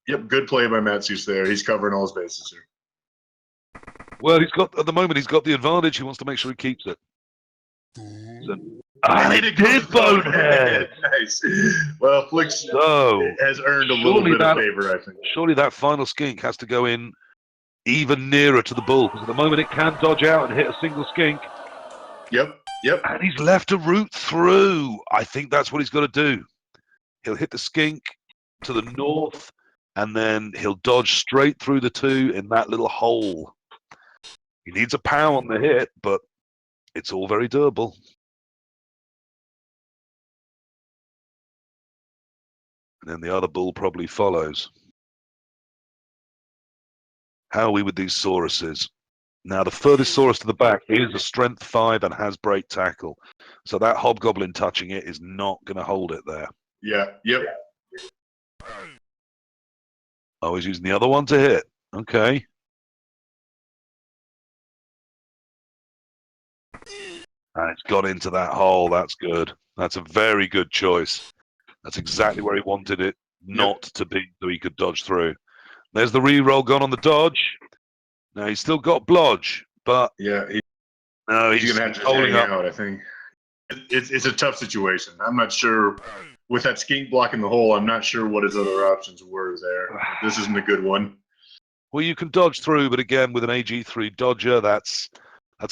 Yep, good play by Matsus there. He's covering all his bases here. Well, at the moment, he's got the advantage. He wants to make sure he keeps it. And it did bonehead. Nice. Well, Flix has earned a little bit of favor, I think. Surely that final Skink has to go in even nearer to the bull, because at the moment it can dodge out and hit a single Skink. Yep. And he's left a route through. I think that's what he's got to do. He'll hit the Skink to the north, and then he'll dodge straight through the 2 in that little hole. He needs a POW on the hit, but it's all very doable. And then the other bull probably follows. How are we with these Sauruses? Now, the furthest Saurus to the back is a strength 5 and has break tackle. So that Hobgoblin touching it is not going to hold it there. Yeah, yep. Oh, he's using the other one to hit. Okay. And it's got into that hole. That's good. That's a very good choice. That's exactly where he wanted it not to be, so he could dodge through. There's the reroll gone on the dodge. Now he's still got blodge, but he's going to have to hang out. I think it's a tough situation. I'm not sure with that Skink blocking the hole. I'm not sure what his other options were there. This isn't a good one. Well, you can dodge through, but again, with an AG3 dodger, that's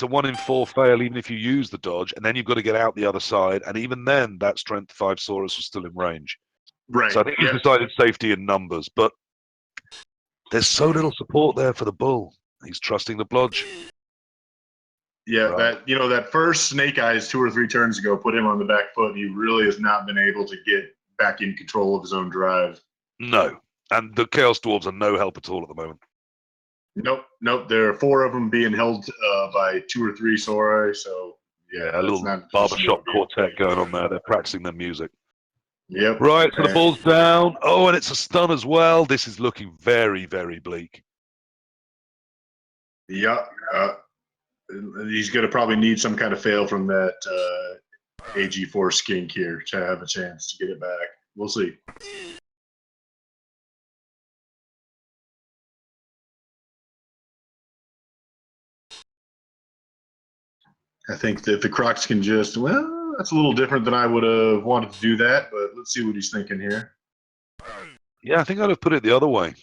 a 1 in 4 fail, even if you use the dodge, and then you've got to get out the other side, and even then, that strength 5 Saurus was still in range. Right. So I think he's decided safety in numbers, but There's so little support there for the bull. He's trusting the blodge. Yeah, Right. that first Snake Eyes 2 or 3 turns ago put him on the back foot. He really has not been able to get back in control of his own drive. No. And the Chaos Dwarves are no help at all at the moment. Nope. There are 4 of them being held by 2 or 3 Sauri. So Yeah, a little barbershop quartet going on there. They're practicing their music. Yep. Right, so the ball's down. Oh, and it's a stun as well. This is looking very, very bleak. Yeah. He's going to probably need some kind of fail from that AG4 skink here to have a chance to get it back. We'll see. I think that the Crocs can just, well, that's a little different than I would have wanted to do that, but let's see what he's thinking here. Yeah, I think I'd have put it the other way.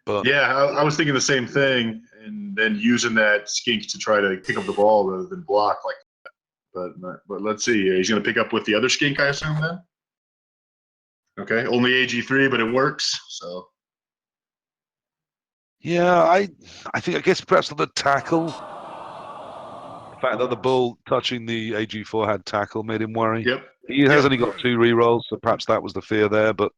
But yeah, I was thinking the same thing, and then using that skink to try to pick up the ball rather than block like that. But let's see. He's going to pick up with the other skink, I assume, then? Okay, only AG3, but it works, so. yeah, I guess perhaps the tackle. The fact that the bull touching the AG4 had tackle made him worry. Yep. He has only got 2 rerolls, so perhaps that was the fear there. But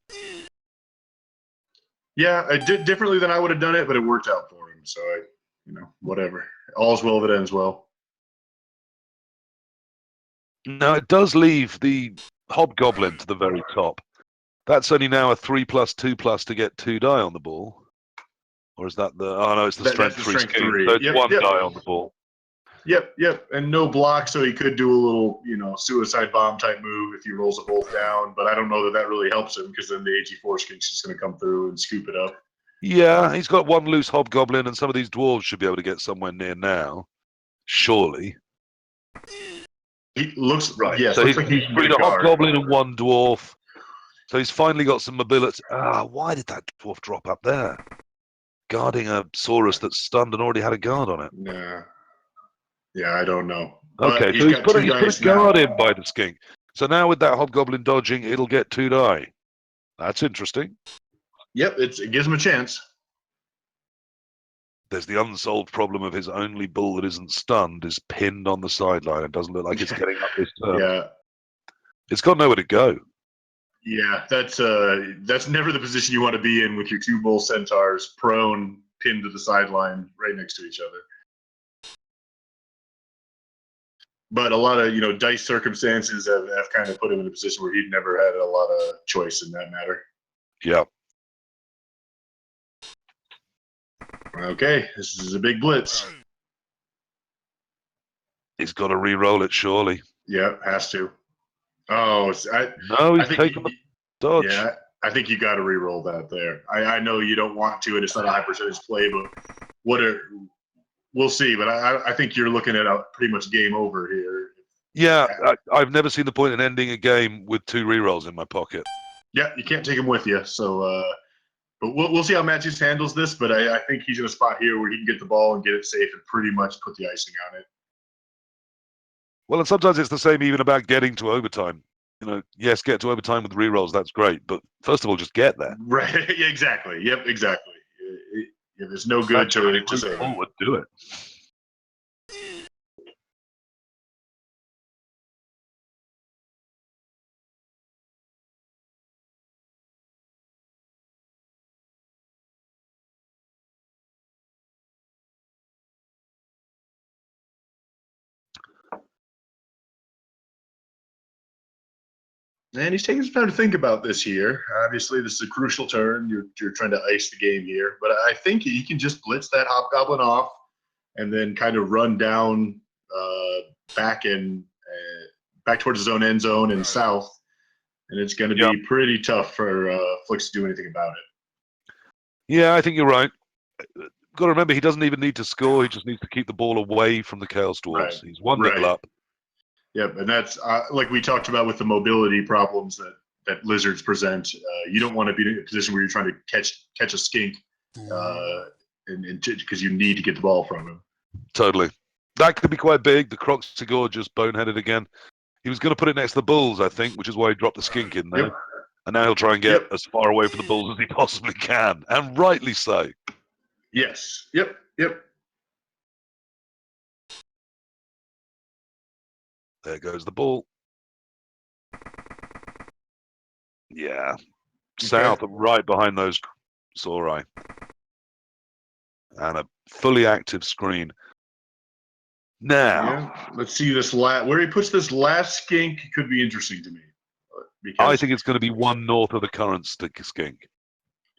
yeah, I did differently than I would have done it, but it worked out for him. So whatever. All's well that ends well. no, it does leave the Hobgoblin to the very top. That's only now a 3+2+ to get 2 die on the ball. Or is that the? Oh no, it's the strength 3 scheme. So it's 1 die on the ball. Yep. And no block, so he could do a little, suicide bomb type move if he rolls a bolt down. But I don't know that really helps him because then the AG4 skink's just going to come through and scoop it up. Yeah, he's got 1 loose Hobgoblin, and some of these dwarves should be able to get somewhere near now. Surely. He looks right. Yeah, So looks he's like he freed a Hobgoblin and 1 dwarf. So he's finally got some mobility. Why did that dwarf drop up there? Guarding a Saurus that's stunned and already had a guard on it. Yeah, I don't know. Okay, so he's put a guard in by the skink. So now with that Hobgoblin dodging, it'll get 2 die. That's interesting. Yep, it gives him a chance. There's the unsolved problem of his only bull that isn't stunned is pinned on the sideline. It doesn't look like it's getting up this turn. Yeah. It's got nowhere to go. Yeah, that's never the position you want to be in with your 2 bull centaurs prone, pinned to the sideline right next to each other. But a lot of, dice circumstances have kind of put him in a position where he'd never had a lot of choice in that matter. Yeah. Okay, this is a big blitz. He's got to re-roll it, surely. Yeah, has to. Oh, he's taking the dodge. Yeah, I think you got to re-roll that there. I know you don't want to, and it's not a high percentage play, but we'll see. But I think you're looking at a pretty much game over here. Yeah, I've never seen the point in ending a game with 2 re-rolls in my pocket. Yeah, you can't take them with you. So, but we'll see how Matthews handles this. But I think he's in a spot here where he can get the ball and get it safe and pretty much put the icing on it. Well, and sometimes it's the same even about getting to overtime. Yes, get to overtime with re-rolls, that's great. But first of all, just get there. Right, yeah, exactly. Yep, exactly. There's no good to say. Would do it. And he's taking some time to think about this here. Obviously, this is a crucial turn. You're trying to ice the game here. But I think he can just blitz that Hobgoblin off and then kind of run down back towards his own end zone and south. And it's going to be pretty tough for Flix to do anything about it. Yeah, I think you're right. Got to remember, he doesn't even need to score. He just needs to keep the ball away from the Chaos Dwarves. Right. He's 1 nil up. Yep, and that's like we talked about with the mobility problems that lizards present. You don't want to be in a position where you're trying to catch a skink, because you need to get the ball from him. Totally, that could be quite big. The Croxigore just boneheaded again. He was going to put it next to the bulls, I think, which is why he dropped the skink in there. Yep. And now he'll try and get as far away from the bulls as he possibly can, and rightly so. Yes. Yep. Yep. There goes the ball. Yeah. South, right behind those Sorai. And a fully active screen. Now, yeah. Let's see this where he puts this last skink could be interesting to me. Because I think it's going to be one north of the current skink.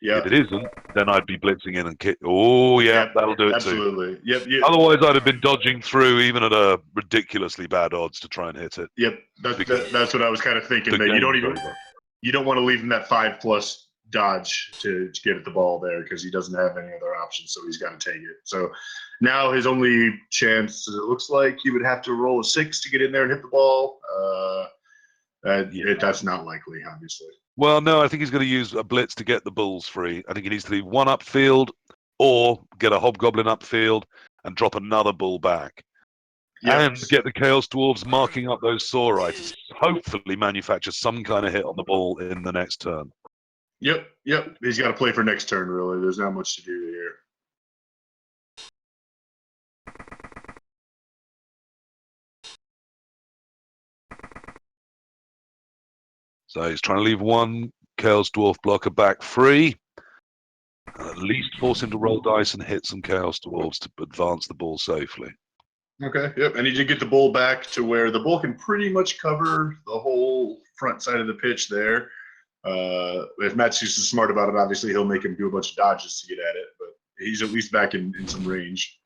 yeah. If it isn't, then I'd be blitzing in and kick. Oh, yeah, Yep, that'll do it absolutely. too. Yep. Otherwise, I'd have been dodging through even at a ridiculously bad odds to try and hit it. Yep. That's what I was kind of thinking. That you don't want to leave him that 5+ dodge to get at the ball there because he doesn't have any other options, so he's got to take it. So now his only chance, it looks like he would have to roll a 6 to get in there and hit the ball. That's not likely, obviously. Well, no, I think he's going to use a blitz to get the bulls free. I think he needs to leave one upfield or get a hobgoblin upfield and drop another bull back. Yep. And get the Chaos Dwarves marking up those Sorai to hopefully manufacture some kind of hit on the ball in the next turn. Yep. He's got to play for next turn, really. There's not much to do here. So he's trying to leave one Chaos Dwarf blocker back free. And at least force him to roll dice and hit some Chaos Dwarves to advance the ball safely. Okay, yep. And he did get the bull back to where the bull can pretty much cover the whole front side of the pitch there. If Matsus is smart about it, obviously he'll make him do a bunch of dodges to get at it, but he's at least back in some range.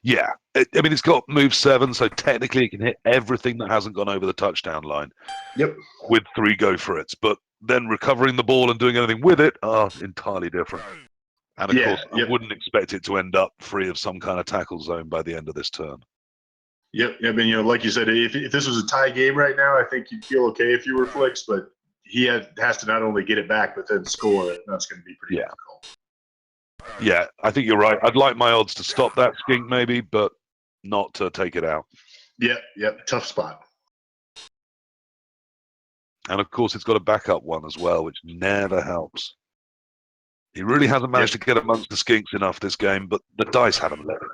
Yeah, I mean, it's got move 7, so technically it can hit everything that hasn't gone over the touchdown line. Yep. With 3 go for it, but then recovering the ball and doing anything with it are entirely different. And of course, I wouldn't expect it to end up free of some kind of tackle zone by the end of this turn. Yep. I mean, like you said, if this was a tie game right now, I think you'd feel okay if you were Flicks, but he has to not only get it back, but then score it. That's going to be pretty difficult. Yeah, I think you're right. I'd like my odds to stop that skink maybe, but not to take it out. Yep. Tough spot. And of course, it's got a backup one as well, which never helps. He really hasn't managed to get amongst the skinks enough this game, but the dice haven't let him.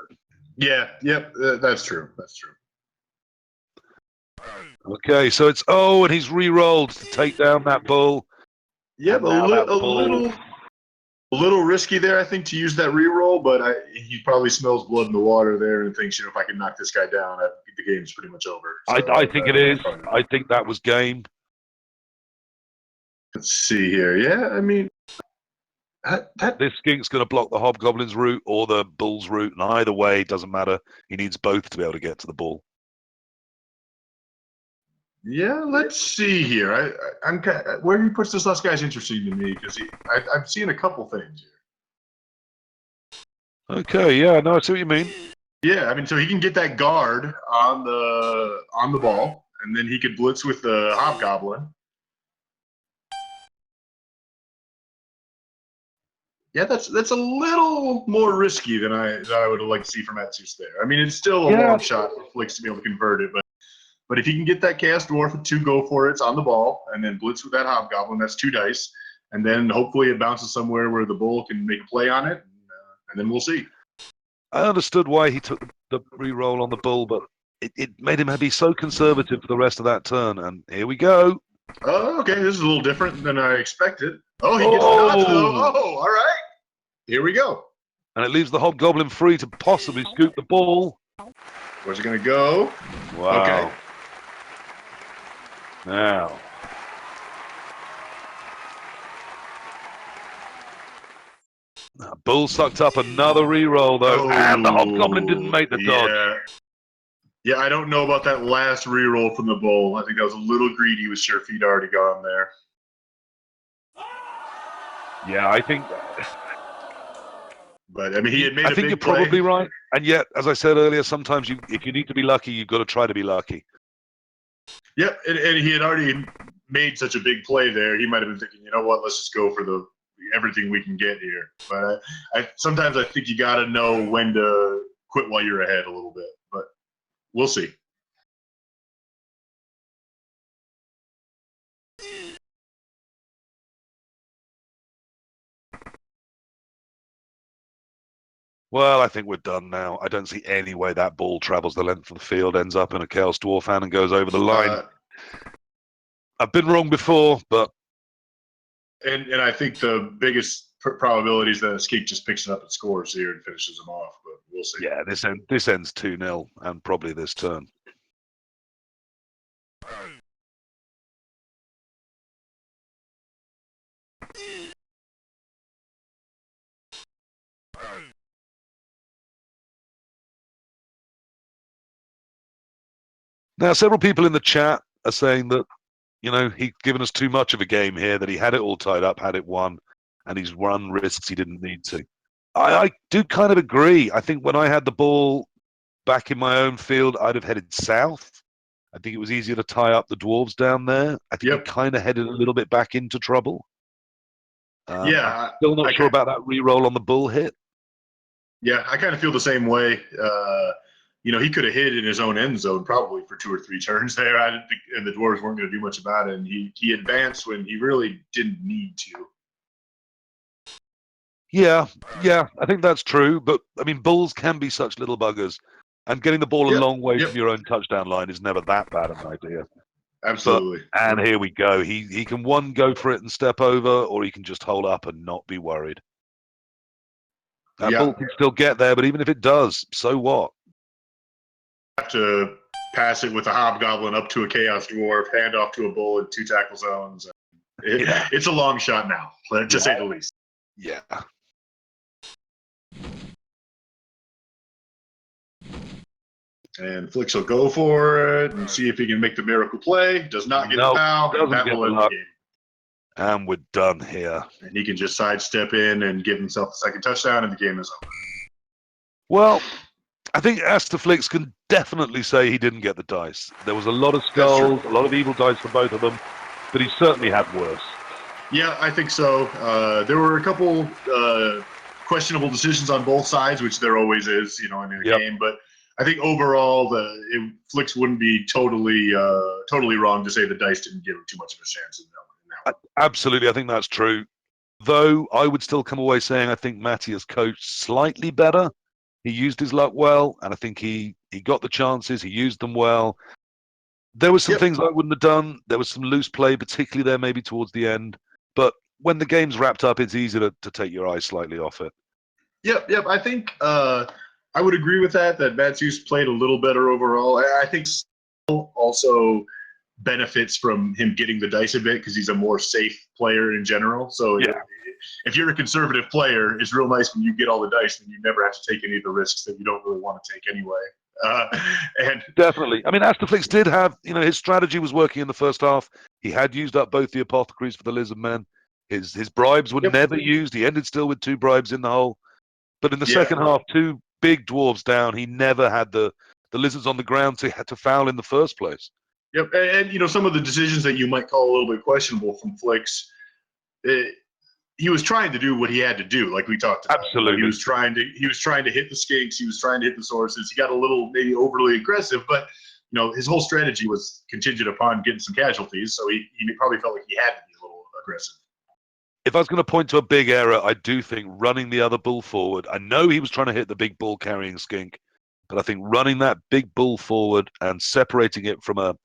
That's true. Okay, so it's and he's re-rolled to take down that bull. Yep, a little risky there, I think, to use that re-roll, but he probably smells blood in the water there and thinks, if I can knock this guy down, the game's pretty much over. So I think it is. I think that was game. Let's see here. Yeah, I mean, this skink's going to block the hobgoblin's route or the bull's route, and either way, it doesn't matter. He needs both to be able to get to the ball. Yeah, let's see here. I'm where he puts this last guy's interesting to me because I'm seeing a couple things here. Okay, yeah, no, I see what you mean. Yeah, I mean, so he can get that guard on the ball, and then he could blitz with the hobgoblin. Yeah, that's a little more risky than I would have liked to see from Matsus there. I mean, it's still a long shot for Flicks to be able to convert it, but if you can get that Chaos Dwarf with 2 go for it's on the ball, and then blitz with that hobgoblin, that's 2 dice, and then hopefully it bounces somewhere where the bull can make a play on it, and then we'll see. I understood why he took the re-roll on the bull, but it made him be so conservative for the rest of that turn, and here we go. Oh, okay, this is a little different than I expected. Oh, he gets the dodge, though. Oh, all right. Here we go. And it leaves the hobgoblin free to possibly scoop the ball. Where's it going to go? Wow. Okay. Now. Bull sucked up another re-roll, though, and the hobgoblin didn't make the dodge. Yeah, I don't know about that last re-roll from the bull. I think that was a little greedy with sure feet already gone there. Yeah, I think. But I mean, he had made a big play. I think you're probably right. And yet, as I said earlier, sometimes if you need to be lucky, you've got to try to be lucky. Yep, and he had already made such a big play there. He might have been thinking, you know what, let's just go for everything we can get here. But sometimes I think you got to know when to quit while you're ahead a little bit. But we'll see. Well, I think we're done now. I don't see any way that ball travels the length of the field, ends up in a Chaos Dwarf hand and goes over the line. I've been wrong before, but... And I think the biggest probability is that Skink just picks it up and scores here and finishes them off, but we'll see. Yeah, this ends 2-0 and probably this turn. Now, several people in the chat are saying that, you know, he's given us too much of a game here, that he had it all tied up, had it won, and he's run risks he didn't need to. I do kind of agree. I think when I had the ball back in my own field, I'd have headed south. I think it was easier to tie up the dwarves down there. I think he kind of headed a little bit back into trouble. Yeah. I'm still not sure about that re-roll on the bull hit. Yeah, I kind of feel the same way. You know, he could have hit in his own end zone probably for 2 or 3 turns there, and the dwarves weren't going to do much about it. And he advanced when he really didn't need to. Yeah, I think that's true. But I mean, bulls can be such little buggers, and getting the ball a long way from your own touchdown line is never that bad an idea. Absolutely. And here we go. He can go for it and step over, or he can just hold up and not be worried. That ball can still get there, but even if it does, so what? Have to pass it with a hobgoblin up to a chaos dwarf, hand off to a bull in 2 tackle zones. It's a long shot now, to say the least. Yeah. And Flix will go for it and see if he can make the miracle play. Does not get it now, and that will end the game. And we're done here. And he can just sidestep in and give himself the second touchdown, and the game is over. Well, I think Asterflix can definitely say he didn't get the dice. There was a lot of skulls, a lot of evil dice for both of them, but he certainly had worse. Yeah, I think so. There were a couple questionable decisions on both sides, which there always is, you know, in a game. But I think overall, Flix wouldn't be totally wrong to say the dice didn't give him too much of a chance in that one. Absolutely, I think that's true. Though I would still come away saying I think Matty has coached slightly better. He used his luck well, and I think he got the chances. He used them well. There were some things I wouldn't have done. There was some loose play, particularly there maybe towards the end. But when the game's wrapped up, it's easy to take your eyes slightly off it. Yep. I think I would agree with that Matthews played a little better overall. I think also benefits from him getting the dice a bit because he's a more safe player in general. So if you're a conservative player, it's real nice when you get all the dice and you never have to take any of the risks that you don't really want to take anyway. And definitely, I mean, Asterflix did have, you know, his strategy was working in the first half. He had used up both the apothecaries for the lizard men. His bribes were never used. He ended still with 2 bribes in the hole. But in the second half, 2 big dwarves down. He never had the lizards on the ground to foul in the first place. Yep, and you know, some of the decisions that you might call a little bit questionable from Flix, he was trying to do what he had to do, like we talked about. Absolutely, he was trying to hit the skinks. He was trying to hit the sources. He got a little maybe overly aggressive, but you know, his whole strategy was contingent upon getting some casualties. So he probably felt like he had to be a little aggressive. If I was going to point to a big error, I do think running the other bull forward. I know he was trying to hit the big bull carrying skink, but I think running that big bull forward and separating it from a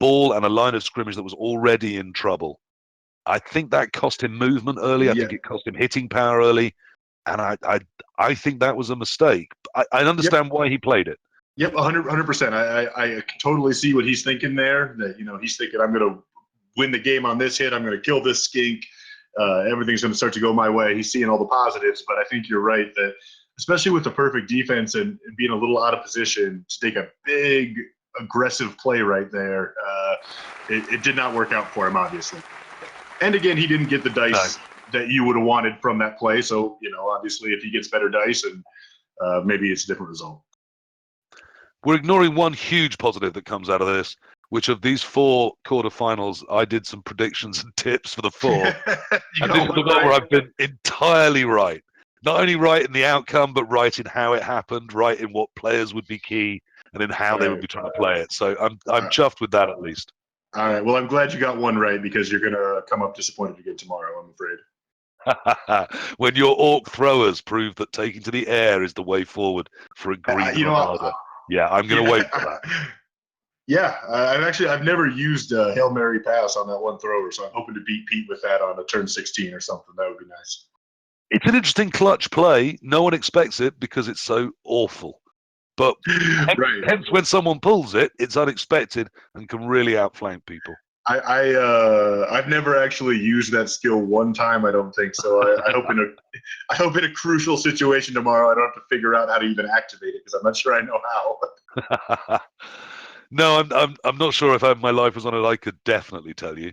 ball and a line of scrimmage that was already in trouble, I think that cost him movement early. I think it cost him hitting power early, and I think that was a mistake. I understand why he played it. Yep, 100%. I totally see what he's thinking there. That, you know, he's thinking, I'm going to win the game on this hit. I'm going to kill this skink. Everything's going to start to go my way. He's seeing all the positives, but I think you're right that, especially with the perfect defense and being a little out of position, to take a big aggressive play right there, it did not work out for him, obviously. And again, he didn't get the dice that you would have wanted from that play. So, you know, obviously, if he gets better dice, and maybe it's a different result. We're ignoring one huge positive that comes out of this, which of these 4 quarterfinals, I did some predictions and tips for the 4. And this is the one where I've been entirely right. Not only right in the outcome, but right in how it happened, right in what players would be key, and in how they would be trying to play it. So I'm chuffed with that, at least. All right. Well, I'm glad you got one right, because you're going to come up disappointed again tomorrow, I'm afraid. When your orc throwers prove that taking to the air is the way forward for a green armada. Yeah, I'm going to wait for that. Yeah, I've never used Hail Mary pass on that one thrower, so I'm hoping to beat Pete with that on a turn 16 or something. That would be nice. It's an interesting clutch play. No one expects it because it's so awful. But hence when someone pulls it, it's unexpected and can really outflank people. I've never actually used that skill one time. I don't think so. I hope in a crucial situation tomorrow I don't have to figure out how to even activate it because I'm not sure I know how. No, I'm not sure if my life was on it. I could definitely tell you.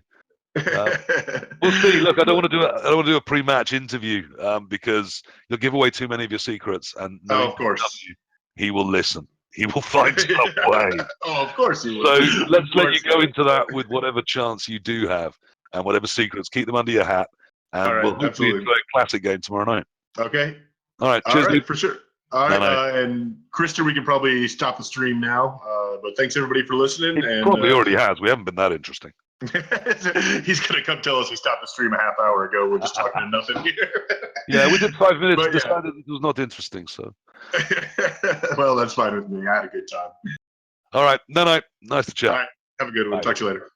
We'll see. Look, I don't want to do a pre-match interview because you'll give away too many of your secrets. And of course, he will listen. He will find some way. Of course he will. So let's let you go into that with whatever chance you do have and whatever secrets. Keep them under your hat, and we'll hopefully enjoy a classic game tomorrow night. Okay. All right. Cheers, all right, for sure. All right, night. And Krister, we can probably stop the stream now. But thanks everybody for listening. It probably already has. We haven't been that interesting. He's gonna come tell us he stopped the stream a half hour ago. We're just talking to nothing here. Yeah, we did 5 minutes. Decided it was not interesting. So. Well, that's fine with me. I had a good time. All right. Night. Nice to chat. All right. Have a good one. Bye. Talk to you later.